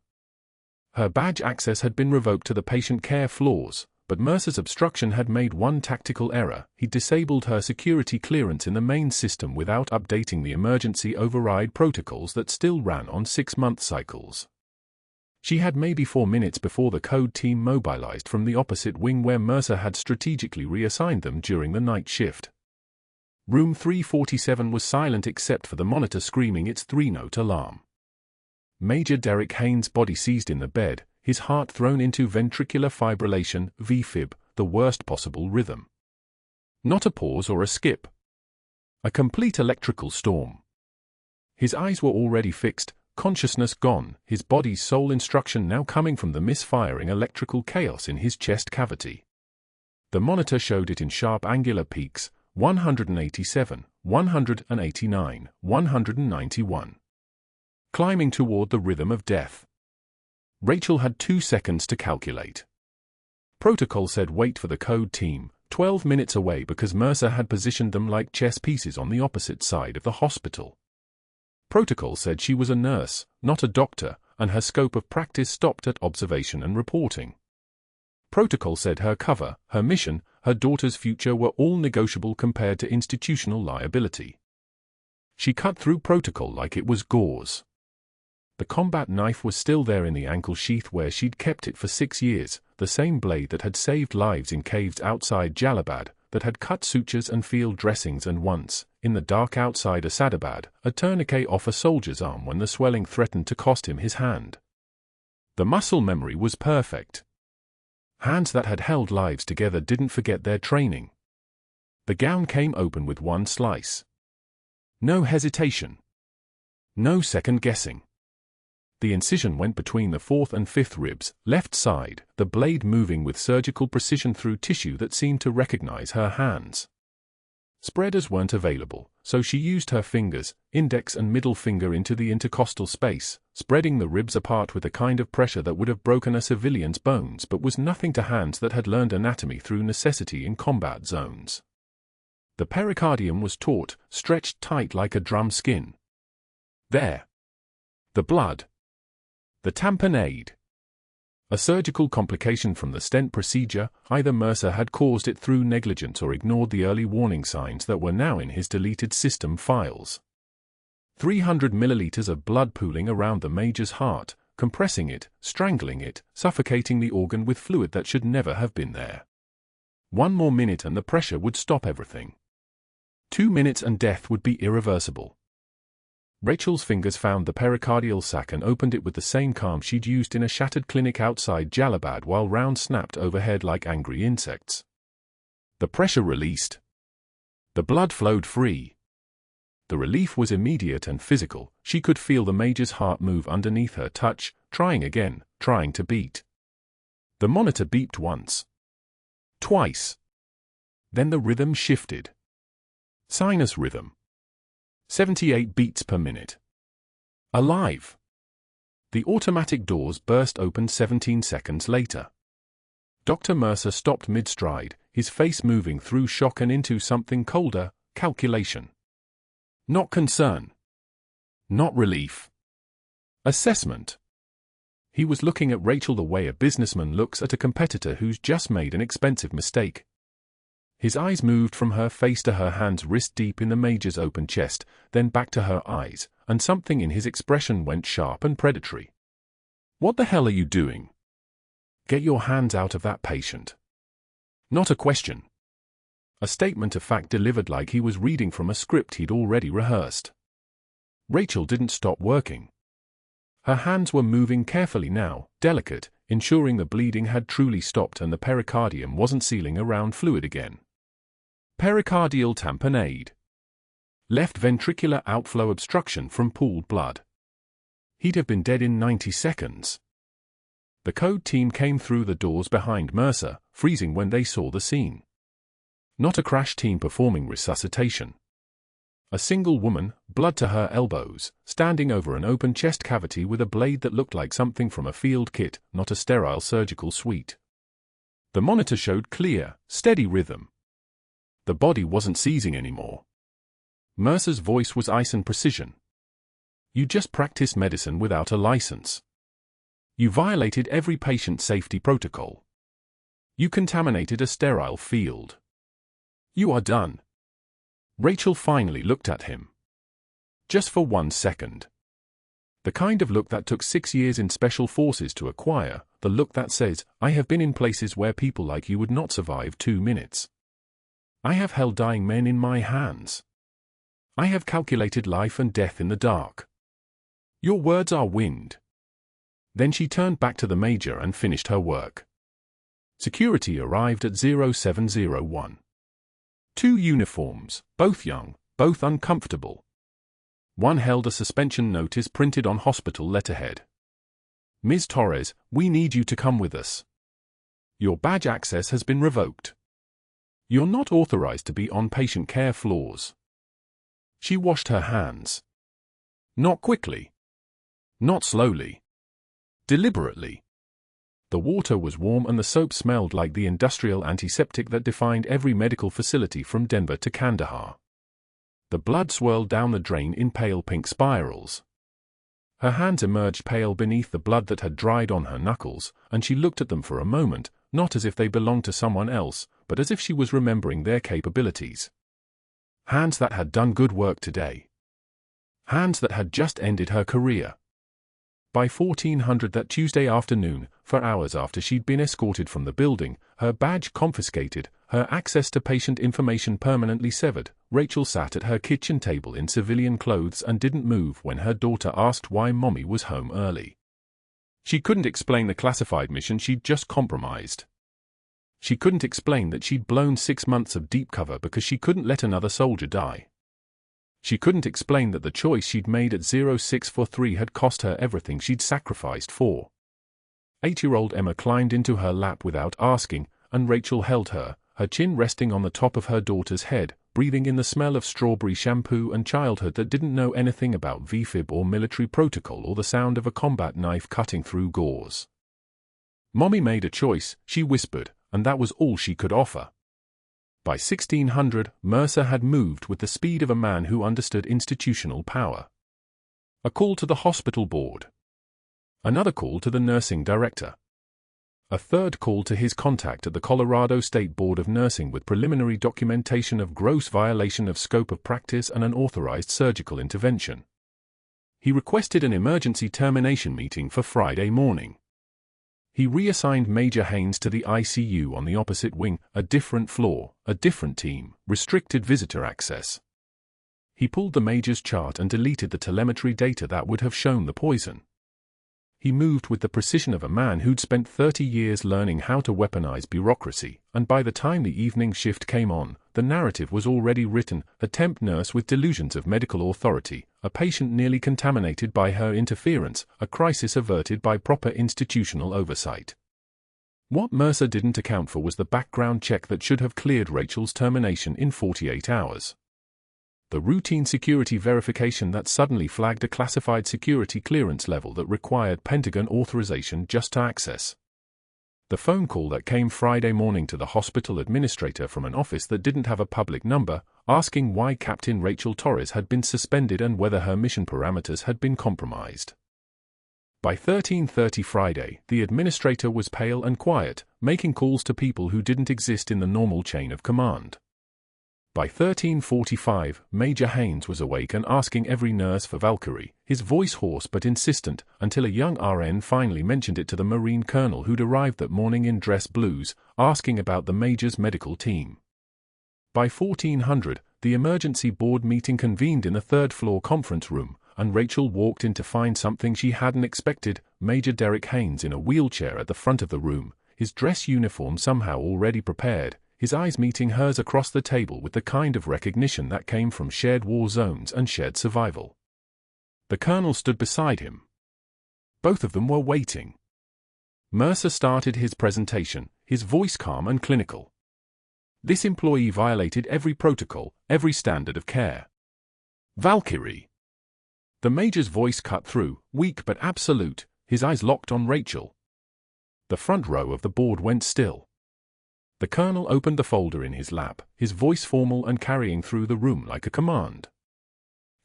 Her badge access had been revoked to the patient care floors, but Mercer's obstruction had made one tactical error. He disabled her security clearance in the main system without updating the emergency override protocols that still ran on 6-month cycles. She had maybe 4 minutes before the code team mobilized from the opposite wing where Mercer had strategically reassigned them during the night shift. Room 347 was silent except for the monitor screaming its 3-note alarm. Major Derek Haynes' body seized in the bed, his heart thrown into ventricular fibrillation, VFib, the worst possible rhythm. Not a pause or a skip. A complete electrical storm. His eyes were already fixed, consciousness gone, his body's sole instruction now coming from the misfiring electrical chaos in his chest cavity. The monitor showed it in sharp angular peaks, 187, 189, 191. Climbing toward the rhythm of death. Rachel had 2 seconds to calculate. Protocol said wait for the code team, 12 minutes away because Mercer had positioned them like chess pieces on the opposite side of the hospital. Protocol said she was a nurse, not a doctor, and her scope of practice stopped at observation and reporting. Protocol said her cover, her mission, her daughter's future were all negotiable compared to institutional liability. She cut through protocol like it was gauze. The combat knife was still there in the ankle sheath where she'd kept it for 6 years, the same blade that had saved lives in caves outside Jalalabad, that had cut sutures and field dressings and once, in the dark outside Asadabad, a tourniquet off a soldier's arm when the swelling threatened to cost him his hand. The muscle memory was perfect. Hands that had held lives together didn't forget their training. The gown came open with one slice. No hesitation. No second guessing. The incision went between the 4th and 5th ribs, left side, the blade moving with surgical precision through tissue that seemed to recognize her hands. Spreaders weren't available, so she used her fingers, index and middle finger into the intercostal space, spreading the ribs apart with a kind of pressure that would have broken a civilian's bones but was nothing to hands that had learned anatomy through necessity in combat zones. The pericardium was taut, stretched tight like a drum skin. There. The blood. The tamponade. A surgical complication from the stent procedure, either Mercer had caused it through negligence or ignored the early warning signs that were now in his deleted system files. 300 milliliters of blood pooling around the major's heart, compressing it, strangling it, suffocating the organ with fluid that should never have been there. 1 more minute and the pressure would stop everything. 2 minutes and death would be irreversible. Rachel's fingers found the pericardial sac and opened it with the same calm she'd used in a shattered clinic outside Jalalabad while rounds snapped overhead like angry insects. The pressure released. The blood flowed free. The relief was immediate and physical. She could feel the major's heart move underneath her touch, trying again, trying to beat. The monitor beeped once. Twice. Then the rhythm shifted. Sinus rhythm. 78 beats per minute. Alive. The automatic doors burst open 17 seconds later. Dr. Mercer stopped mid-stride, his face moving through shock and into something colder, calculation. Not concern. Not relief. Assessment. He was looking at Rachel the way a businessman looks at a competitor who's just made an expensive mistake. His eyes moved from her face to her hands wrist deep in the major's open chest, then back to her eyes, and something in his expression went sharp and predatory. What the hell are you doing? Get your hands out of that patient. Not a question. A statement of fact delivered like he was reading from a script he'd already rehearsed. Rachel didn't stop working. Her hands were moving carefully now, delicate, ensuring the bleeding had truly stopped and the pericardium wasn't sealing around fluid again. Pericardial tamponade. Left ventricular outflow obstruction from pooled blood. He'd have been dead in 90 seconds. The code team came through the doors behind Mercer, freezing when they saw the scene. Not a crash team performing resuscitation. A single woman, blood to her elbows, standing over an open chest cavity with a blade that looked like something from a field kit, not a sterile surgical suite. The monitor showed clear, steady rhythm. The body wasn't seizing anymore. Mercer's voice was ice and precision. You just practiced medicine without a license. You violated every patient safety protocol. You contaminated a sterile field. You are done. Rachel finally looked at him. Just for 1 second. The kind of look that took 6 years in special forces to acquire, the look that says, I have been in places where people like you would not survive 2 minutes. I have held dying men in my hands. I have calculated life and death in the dark. Your words are wind. Then she turned back to the Major and finished her work. Security arrived at 0701. 2 uniforms, both young, both uncomfortable. One held a suspension notice printed on hospital letterhead. Ms. Torres, we need you to come with us. Your badge access has been revoked. You're not authorized to be on patient care floors. She washed her hands. Not quickly. Not slowly. Deliberately. The water was warm and the soap smelled like the industrial antiseptic that defined every medical facility from Denver to Kandahar. The blood swirled down the drain in pale pink spirals. Her hands emerged pale beneath the blood that had dried on her knuckles, and she looked at them for a moment, not as if they belonged to someone else, but as if she was remembering their capabilities. Hands that had done good work today. Hands that had just ended her career. By 1400 that Tuesday afternoon, for hours after she'd been escorted from the building, her badge confiscated, her access to patient information permanently severed, Rachel sat at her kitchen table in civilian clothes and didn't move when her daughter asked why Mommy was home early. She couldn't explain the classified mission she'd just compromised. She couldn't explain that she'd blown 6 months of deep cover because she couldn't let another soldier die. She couldn't explain that the choice she'd made at 0643 had cost her everything she'd sacrificed for. 8-year-old Emma climbed into her lap without asking, and Rachel held her, her chin resting on the top of her daughter's head, breathing in the smell of strawberry shampoo and childhood that didn't know anything about VFib or military protocol or the sound of a combat knife cutting through gauze. Mommy made a choice, she whispered, and that was all she could offer. By 1600, Mercer had moved with the speed of a man who understood institutional power. A call to the hospital board. Another call to the nursing director. A third call to his contact at the Colorado State Board of Nursing with preliminary documentation of gross violation of scope of practice and unauthorized surgical intervention. He requested an emergency termination meeting for Friday morning. He reassigned Major Haynes to the ICU on the opposite wing, a different floor, a different team, restricted visitor access. He pulled the Major's chart and deleted the telemetry data that would have shown the poison. He moved with the precision of a man who'd spent 30 years learning how to weaponize bureaucracy, and by the time the evening shift came on, the narrative was already written: a temp nurse with delusions of medical authority, a patient nearly contaminated by her interference, a crisis averted by proper institutional oversight. What Mercer didn't account for was the background check that should have cleared Rachel's termination in 48 hours. The routine security verification that suddenly flagged a classified security clearance level that required Pentagon authorization just to access. The phone call that came Friday morning to the hospital administrator from an office that didn't have a public number, asking why Captain Rachel Torres had been suspended and whether her mission parameters had been compromised. By 13:30 Friday, the administrator was pale and quiet, making calls to people who didn't exist in the normal chain of command. By 13:45, Major Haynes was awake and asking every nurse for Valkyrie, his voice hoarse but insistent, until a young RN finally mentioned it to the Marine colonel who'd arrived that morning in dress blues, asking about the Major's medical team. By 1400, the emergency board meeting convened in the third-floor conference room, and Rachel walked in to find something she hadn't expected: Major Derek Haynes in a wheelchair at the front of the room, his dress uniform somehow already prepared, his eyes meeting hers across the table with the kind of recognition that came from shared war zones and shared survival. The colonel stood beside him. Both of them were waiting. Mercer started his presentation, his voice calm and clinical. This employee violated every protocol, every standard of care. Valkyrie. The Major's voice cut through, weak but absolute, his eyes locked on Rachel. The front row of the board went still. The colonel opened the folder in his lap, his voice formal and carrying through the room like a command.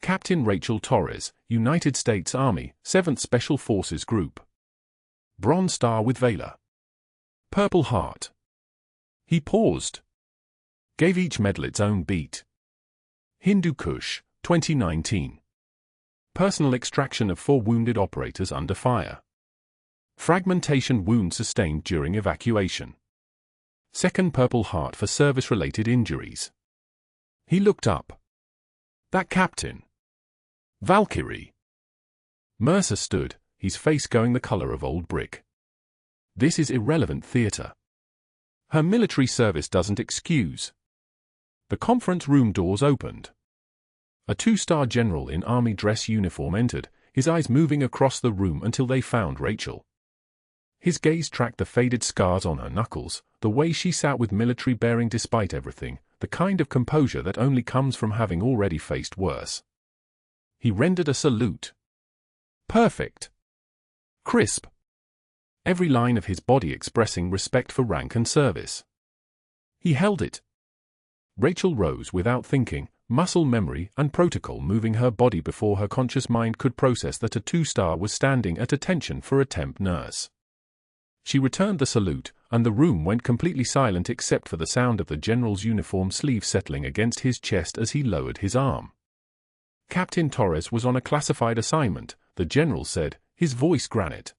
Captain Rachel Torres, United States Army, 7th Special Forces Group. Bronze Star with Valor. Purple Heart. He paused. Gave each medal its own beat. Hindu Kush, 2019. Personal extraction of 4 wounded operators under fire. Fragmentation wound sustained during evacuation. 2nd Purple Heart for service-related injuries. He looked up. That captain. Valkyrie. Mercer stood, his face going the color of old brick. This is irrelevant theater. Her military service doesn't excuse. The conference room doors opened. A two-star general in army dress uniform entered, his eyes moving across the room until they found Rachel. His gaze tracked the faded scars on her knuckles, the way she sat with military bearing despite everything, the kind of composure that only comes from having already faced worse. He rendered a salute. Perfect. Crisp. Every line of his body expressing respect for rank and service. He held it. Rachel rose without thinking, muscle memory and protocol moving her body before her conscious mind could process that a two-star was standing at attention for a temp nurse. She returned the salute, and the room went completely silent except for the sound of the general's uniform sleeve settling against his chest as he lowered his arm. Captain Torres was on a classified assignment, the general said, his voice granite.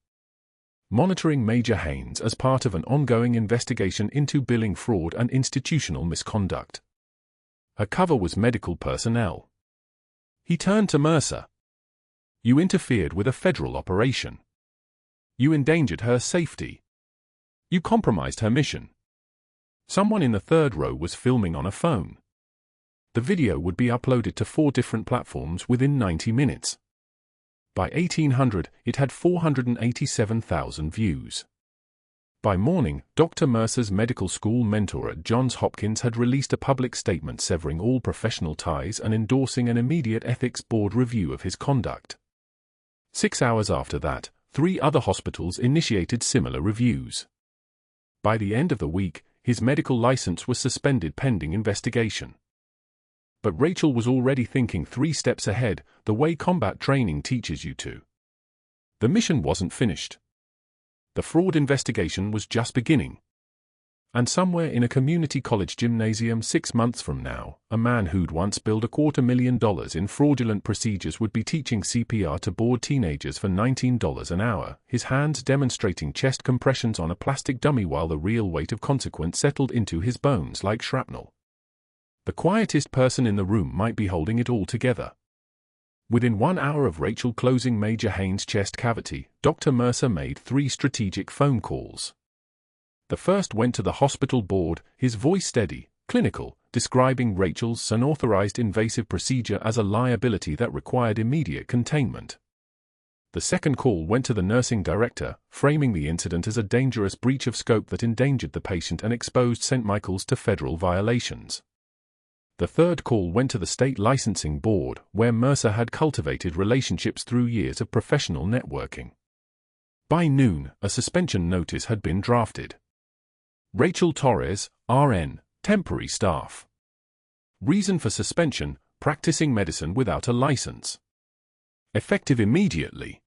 Monitoring Major Haynes as part of an ongoing investigation into billing fraud and institutional misconduct. Her cover was medical personnel. He turned to Mercer. You interfered with a federal operation. You endangered her safety. You compromised her mission. Someone in the third row was filming on a phone. The video would be uploaded to 4 different platforms within 90 minutes. By 1800, it had 487,000 views. By morning, Dr. Mercer's medical school mentor at Johns Hopkins had released a public statement severing all professional ties and endorsing an immediate ethics board review of his conduct. 6 hours after that, 3 other hospitals initiated similar reviews. By the end of the week, his medical license was suspended pending investigation. But Rachel was already thinking 3 steps ahead, the way combat training teaches you to. The mission wasn't finished. The fraud investigation was just beginning. And somewhere in a community college gymnasium 6 months from now, a man who'd once billed $250,000 in fraudulent procedures would be teaching CPR to bored teenagers for $19 an hour, his hands demonstrating chest compressions on a plastic dummy while the real weight of consequence settled into his bones like shrapnel. The quietest person in the room might be holding it all together. Within 1 hour of Rachel closing Major Haynes' chest cavity, Dr. Mercer made 3 strategic phone calls. The first went to the hospital board, his voice steady, clinical, describing Rachel's unauthorized invasive procedure as a liability that required immediate containment. The second call went to the nursing director, framing the incident as a dangerous breach of scope that endangered the patient and exposed St. Michael's to federal violations. The third call went to the state licensing board, where Mercer had cultivated relationships through years of professional networking. By noon, a suspension notice had been drafted. Rachel Torres, RN, temporary staff. Reason for suspension: practicing medicine without a license. Effective immediately.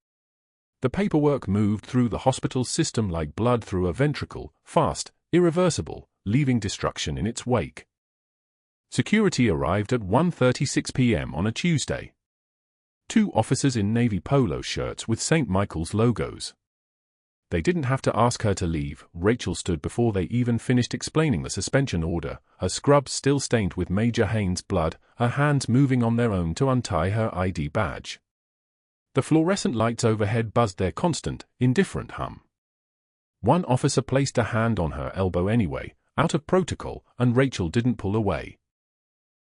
The paperwork moved through the hospital system like blood through a ventricle, fast, irreversible, leaving destruction in its wake. Security arrived at 1:36 p.m. on a Tuesday. 2 officers in navy polo shirts with St. Michael's logos. They didn't have to ask her to leave. Rachel stood before they even finished explaining the suspension order, her scrubs still stained with Major Haynes' blood, her hands moving on their own to untie her ID badge. The fluorescent lights overhead buzzed their constant, indifferent hum. One officer placed a hand on her elbow anyway, out of protocol, and Rachel didn't pull away.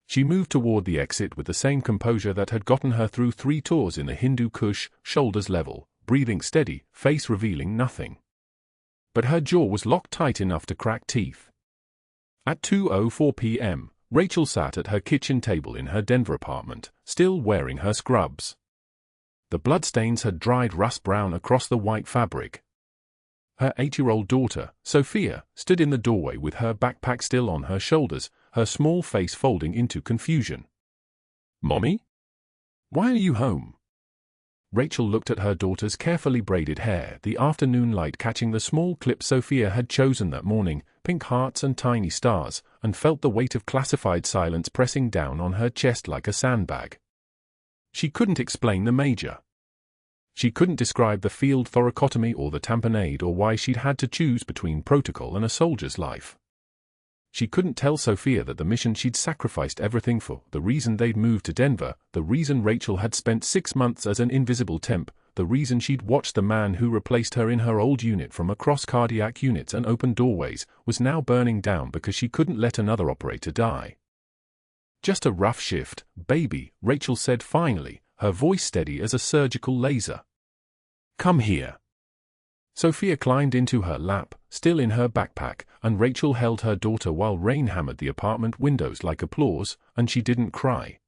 She moved toward the exit with the same composure that had gotten her through 3 tours in the Hindu Kush, shoulders level, breathing steady, face revealing nothing. But her jaw was locked tight enough to crack teeth. At 2:04 p.m., Rachel sat at her kitchen table in her Denver apartment, still wearing her scrubs. The bloodstains had dried rust brown across the white fabric. Her 8-year-old daughter, Sophia, stood in the doorway with her backpack still on her shoulders, her small face folding into confusion. "Mommy? Why are you home?" Rachel looked at her daughter's carefully braided hair, the afternoon light catching the small clip Sophia had chosen that morning, pink hearts and tiny stars, and felt the weight of classified silence pressing down on her chest like a sandbag. She couldn't explain the major. She couldn't describe the field thoracotomy or the tamponade or why she'd had to choose between protocol and a soldier's life. She couldn't tell Sophia that the mission she'd sacrificed everything for, the reason they'd moved to Denver, the reason Rachel had spent 6 months as an invisible temp, the reason she'd watched the man who replaced her in her old unit from across cardiac units and open doorways was now burning down because she couldn't let another operator die. "Just a rough shift, baby," Rachel said finally, her voice steady as a surgical laser. "Come here." Sophia climbed into her lap, still in her backpack, and Rachel held her daughter while rain hammered the apartment windows like applause, and she didn't cry.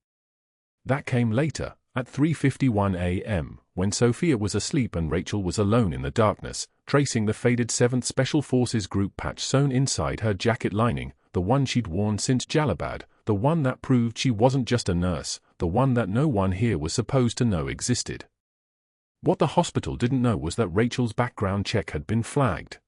That came later, at 3:51 a.m., when Sophia was asleep and Rachel was alone in the darkness, tracing the faded 7th Special Forces group patch sewn inside her jacket lining, the one she'd worn since Jalabad, the one that proved she wasn't just a nurse, the one that no one here was supposed to know existed. What the hospital didn't know was that Rachel's background check had been flagged.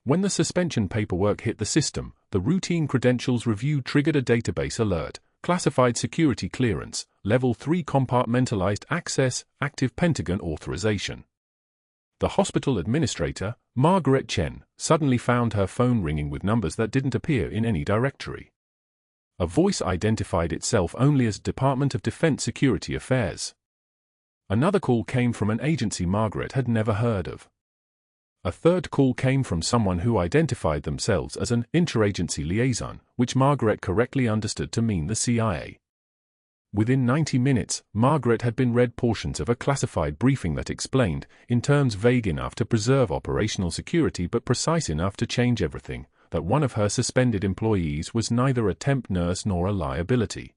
When the suspension paperwork hit the system, the routine credentials review triggered a database alert, classified security clearance, level 3 compartmentalized access, active Pentagon authorization. The hospital administrator, Margaret Chen, suddenly found her phone ringing with numbers that didn't appear in any directory. A voice identified itself only as Department of Defense Security Affairs. Another call came from an agency Margaret had never heard of. A third call came from someone who identified themselves as an interagency liaison, which Margaret correctly understood to mean the CIA. Within 90 minutes, Margaret had been read portions of a classified briefing that explained, in terms vague enough to preserve operational security but precise enough to change everything, that one of her suspended employees was neither a temp nurse nor a liability.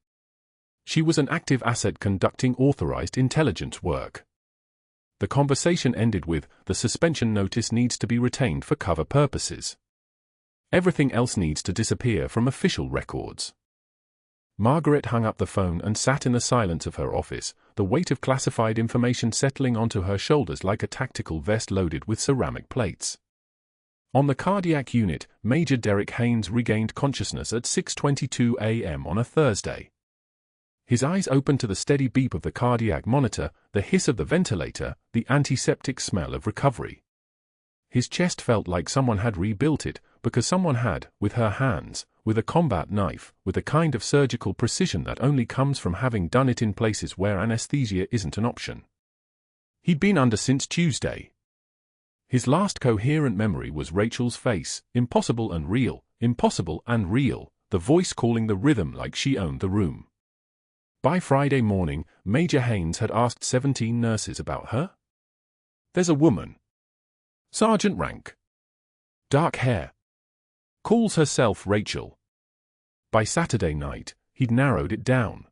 She was an active asset conducting authorized intelligence work. The conversation ended with, "The suspension notice needs to be retained for cover purposes. Everything else needs to disappear from official records." Margaret hung up the phone and sat in the silence of her office, the weight of classified information settling onto her shoulders like a tactical vest loaded with ceramic plates. On the cardiac unit, Major Derek Haynes regained consciousness at 6:22 a.m. on a Thursday. His eyes opened to the steady beep of the cardiac monitor, the hiss of the ventilator, the antiseptic smell of recovery. His chest felt like someone had rebuilt it, because someone had, with her hands, with a combat knife, with a kind of surgical precision that only comes from having done it in places where anesthesia isn't an option. He'd been under since Tuesday. His last coherent memory was Rachel's face, impossible and real, the voice calling the rhythm like she owned the room. By Friday morning, Major Haynes had asked 17 nurses about her. "There's a woman. Sergeant rank. Dark hair. Calls herself Rachel." By Saturday night, he'd narrowed it down.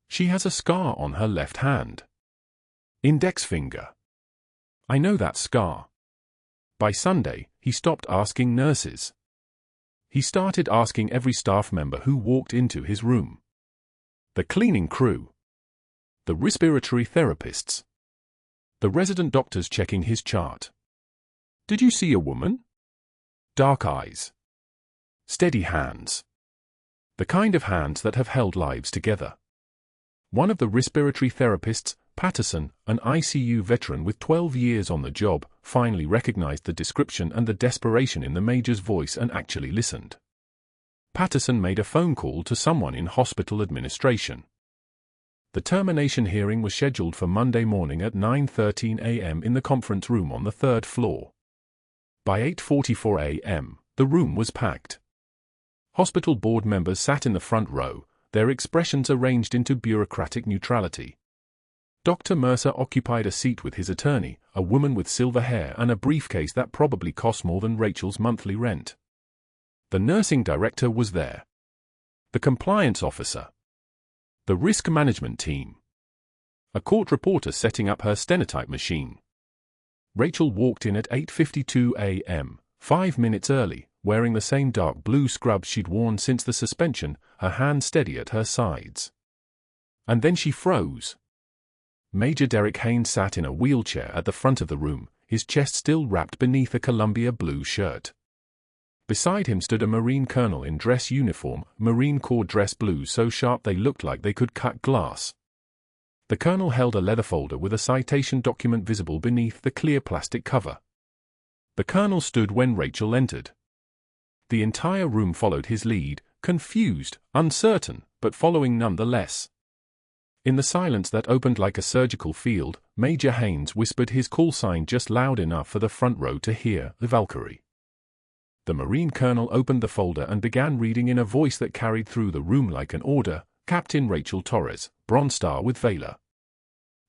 "She has a scar on her left hand. Index finger. I know that scar." By Sunday, he stopped asking nurses. He started asking every staff member who walked into his room. The cleaning crew. The respiratory therapists. The resident doctors checking his chart. "Did you see a woman?" Dark eyes. Steady hands. The kind of hands that have held lives together. One of the respiratory therapists, Patterson, an ICU veteran with 12 years on the job, finally recognized the description and the desperation in the major's voice and actually listened. Patterson made a phone call to someone in hospital administration. The termination hearing was scheduled for Monday morning at 9:13 a.m. in the conference room on the 3rd floor. By 8:44 a.m., the room was packed. Hospital board members sat in the front row, their expressions arranged into bureaucratic neutrality. Dr. Mercer occupied a seat with his attorney, a woman with silver hair and a briefcase that probably cost more than Rachel's monthly rent. The nursing director was there. The compliance officer. The risk management team. A court reporter setting up her stenotype machine. Rachel walked in at 8:52 a.m., 5 minutes early, wearing the same dark blue scrubs she'd worn since the suspension, her hands steady at her sides. And then she froze. Major Derek Haynes sat in a wheelchair at the front of the room, his chest still wrapped beneath a Columbia blue shirt. Beside him stood a Marine colonel in dress uniform, Marine Corps dress blues so sharp they looked like they could cut glass. The colonel held a leather folder with a citation document visible beneath the clear plastic cover. The colonel stood when Rachel entered. The entire room followed his lead, confused, uncertain, but following nonetheless. In the silence that opened like a surgical field, Major Haynes whispered his call sign just loud enough for the front row to hear, "The Valkyrie." The Marine colonel opened the folder and began reading in a voice that carried through the room like an order, "Captain Rachel Torres, Bronze Star with Valor."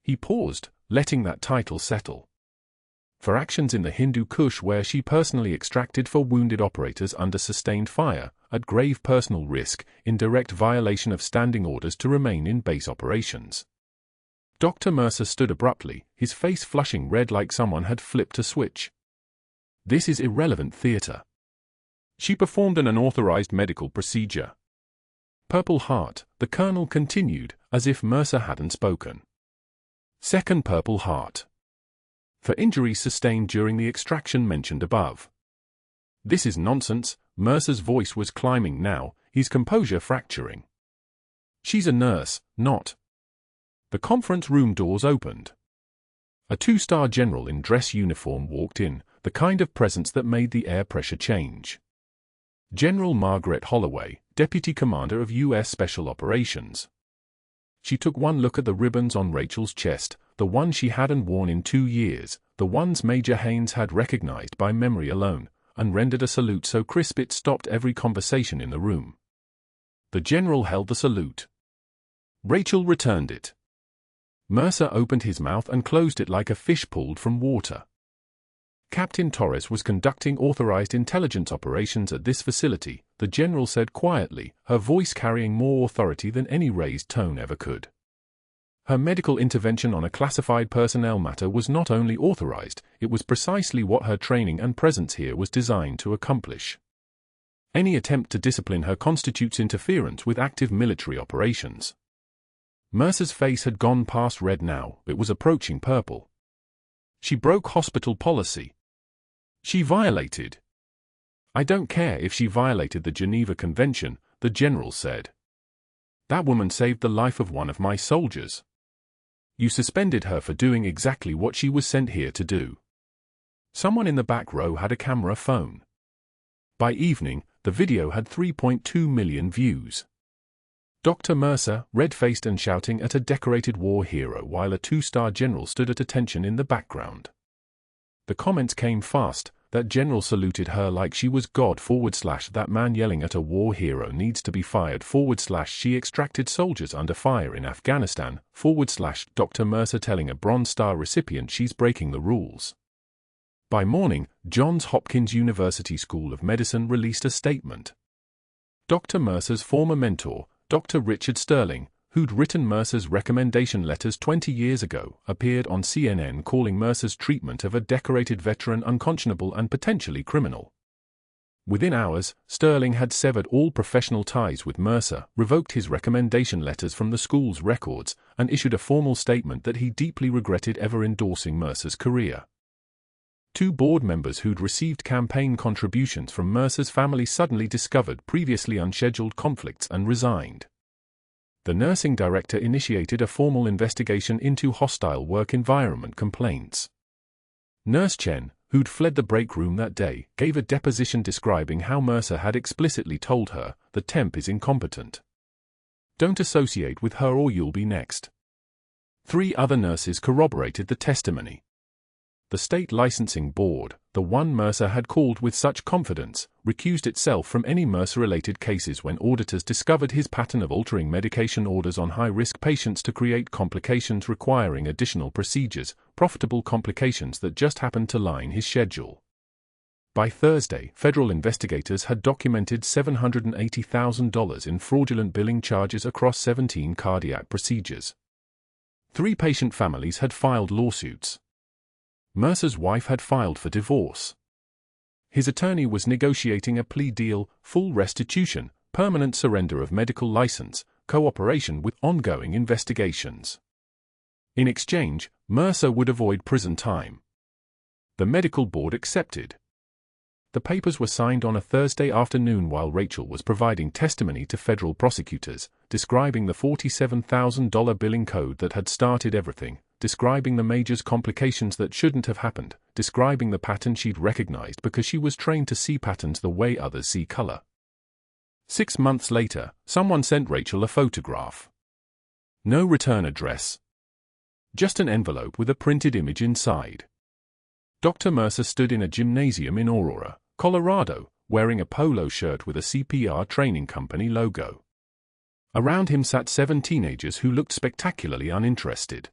He paused, letting that title settle. For actions in the Hindu Kush where she personally extracted for wounded operators under sustained fire, at grave personal risk, in direct violation of standing orders to remain in base operations. Dr. Mercer stood abruptly, his face flushing red like someone had flipped a switch. "This is irrelevant theater. She performed an unauthorized medical procedure." Purple Heart, the colonel continued, as if Mercer hadn't spoken. "Second Purple Heart. For injuries sustained during the extraction mentioned above." "This is nonsense." Mercer's voice was climbing now, his composure fracturing. "She's a nurse, not." The conference room doors opened. A two-star general in dress uniform walked in, the kind of presence that made the air pressure change. General Margaret Holloway, Deputy Commander of U.S. Special Operations. She took one look at the ribbons on Rachel's chest, the one she hadn't worn in 2 years, the ones Major Haynes had recognized by memory alone, and rendered a salute so crisp it stopped every conversation in the room. The general held the salute. Rachel returned it. Mercer opened his mouth and closed it like a fish pulled from water. "Captain Torres was conducting authorized intelligence operations at this facility," the general said quietly, her voice carrying more authority than any raised tone ever could. "Her medical intervention on a classified personnel matter was not only authorized, it was precisely what her training and presence here was designed to accomplish. Any attempt to discipline her constitutes interference with active military operations." Mercer's face had gone past red now, it was approaching purple. "She broke hospital policy. She violated." "I don't care if she violated the Geneva Convention," the general said. "That woman saved the life of one of my soldiers. You suspended her for doing exactly what she was sent here to do." Someone in the back row had a camera phone. By evening, the video had 3.2 million views. Dr. Mercer, red-faced and shouting at a decorated war hero while a two-star general stood at attention in the background. The comments came fast. That general saluted her like she was God / that man yelling at a war hero needs to be fired / she extracted soldiers under fire in Afghanistan / Dr. Mercer telling a Bronze Star recipient she's breaking the rules. By morning, Johns Hopkins University School of Medicine released a statement. Dr. Mercer's former mentor, Dr. Richard Sterling, who'd written Mercer's recommendation letters 20 years ago, appeared on CNN calling Mercer's treatment of a decorated veteran unconscionable and potentially criminal. Within hours, Sterling had severed all professional ties with Mercer, revoked his recommendation letters from the school's records, and issued a formal statement that he deeply regretted ever endorsing Mercer's career. 2 board members who'd received campaign contributions from Mercer's family suddenly discovered previously unscheduled conflicts and resigned. The nursing director initiated a formal investigation into hostile work environment complaints. Nurse Chen, who'd fled the break room that day, gave a deposition describing how Mercer had explicitly told her, "The temp is incompetent. Don't associate with her or you'll be next." 3 other nurses corroborated the testimony. The state licensing board, the one Mercer had called with such confidence, recused itself from any Mercer-related cases when auditors discovered his pattern of altering medication orders on high-risk patients to create complications requiring additional procedures, profitable complications that just happened to line his schedule. By Thursday, federal investigators had documented $780,000 in fraudulent billing charges across 17 cardiac procedures. 3 patient families had filed lawsuits. Mercer's wife had filed for divorce. His attorney was negotiating a plea deal, full restitution, permanent surrender of medical license, cooperation with ongoing investigations. In exchange, Mercer would avoid prison time. The medical board accepted. The papers were signed on a Thursday afternoon while Rachel was providing testimony to federal prosecutors, describing the $47,000 billing code that had started everything, describing the major's complications that shouldn't have happened, describing the pattern she'd recognized because she was trained to see patterns the way others see color. 6 months later, someone sent Rachel a photograph. No return address. Just an envelope with a printed image inside. Dr. Mercer stood in a gymnasium in Aurora, Colorado, wearing a polo shirt with a CPR training company logo. Around him sat 7 teenagers who looked spectacularly uninterested.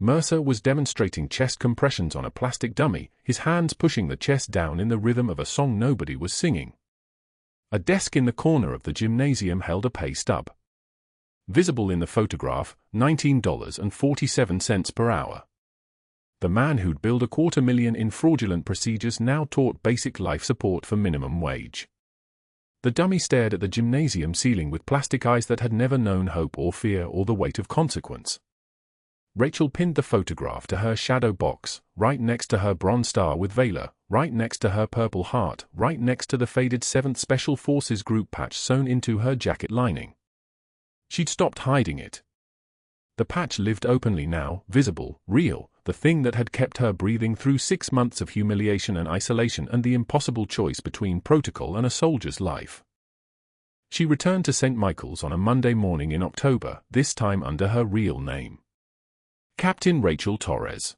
Mercer was demonstrating chest compressions on a plastic dummy, his hands pushing the chest down in the rhythm of a song nobody was singing. A desk in the corner of the gymnasium held a pay stub. Visible in the photograph, $19.47 per hour. The man who'd billed $250,000 in fraudulent procedures now taught basic life support for minimum wage. The dummy stared at the gymnasium ceiling with plastic eyes that had never known hope or fear or the weight of consequence. Rachel pinned the photograph to her shadow box, right next to her bronze star with Valor, right next to her purple heart, right next to the faded 7th Special Forces group patch sewn into her jacket lining. She'd stopped hiding it. The patch lived openly now, visible, real, the thing that had kept her breathing through 6 months of humiliation and isolation and the impossible choice between protocol and a soldier's life. She returned to St. Michael's on a Monday morning in October, this time under her real name. Captain Rachel Torres.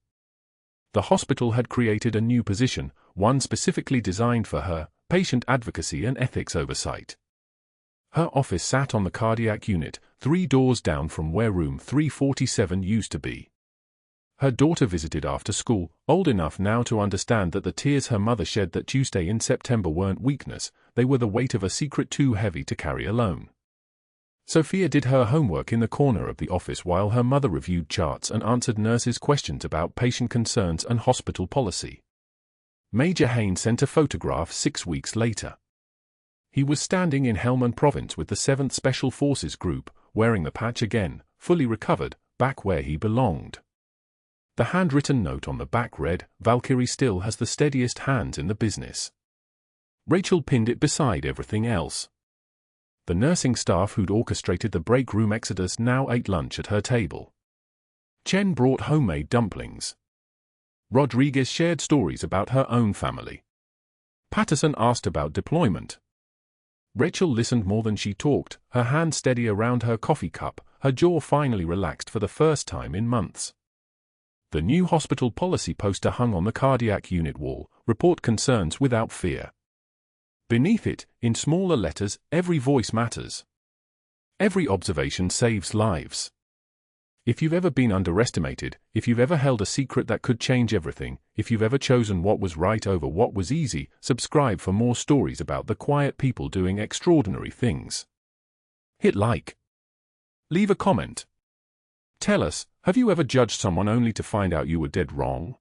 The hospital had created a new position, one specifically designed for her, patient advocacy and ethics oversight. Her office sat on the cardiac unit, 3 doors down from where room 347 used to be. Her daughter visited after school, old enough now to understand that the tears her mother shed that Tuesday in September weren't weakness, they were the weight of a secret too heavy to carry alone. Sophia did her homework in the corner of the office while her mother reviewed charts and answered nurses' questions about patient concerns and hospital policy. Major Hain sent a photograph 6 weeks later. He was standing in Helmand Province with the 7th Special Forces Group, wearing the patch again, fully recovered, back where he belonged. The handwritten note on the back read, "Valkyrie still has the steadiest hands in the business." Rachel pinned it beside everything else. The nursing staff who'd orchestrated the break room exodus now ate lunch at her table. Chen brought homemade dumplings. Rodriguez shared stories about her own family. Patterson asked about deployment. Rachel listened more than she talked, her hand steady around her coffee cup, her jaw finally relaxed for the first time in months. The new hospital policy poster hung on the cardiac unit wall, report concerns without fear. Beneath it, in smaller letters, every voice matters. Every observation saves lives. If you've ever been underestimated, if you've ever held a secret that could change everything, if you've ever chosen what was right over what was easy, subscribe for more stories about the quiet people doing extraordinary things. Hit like. Leave a comment. Tell us, have you ever judged someone only to find out you were dead wrong?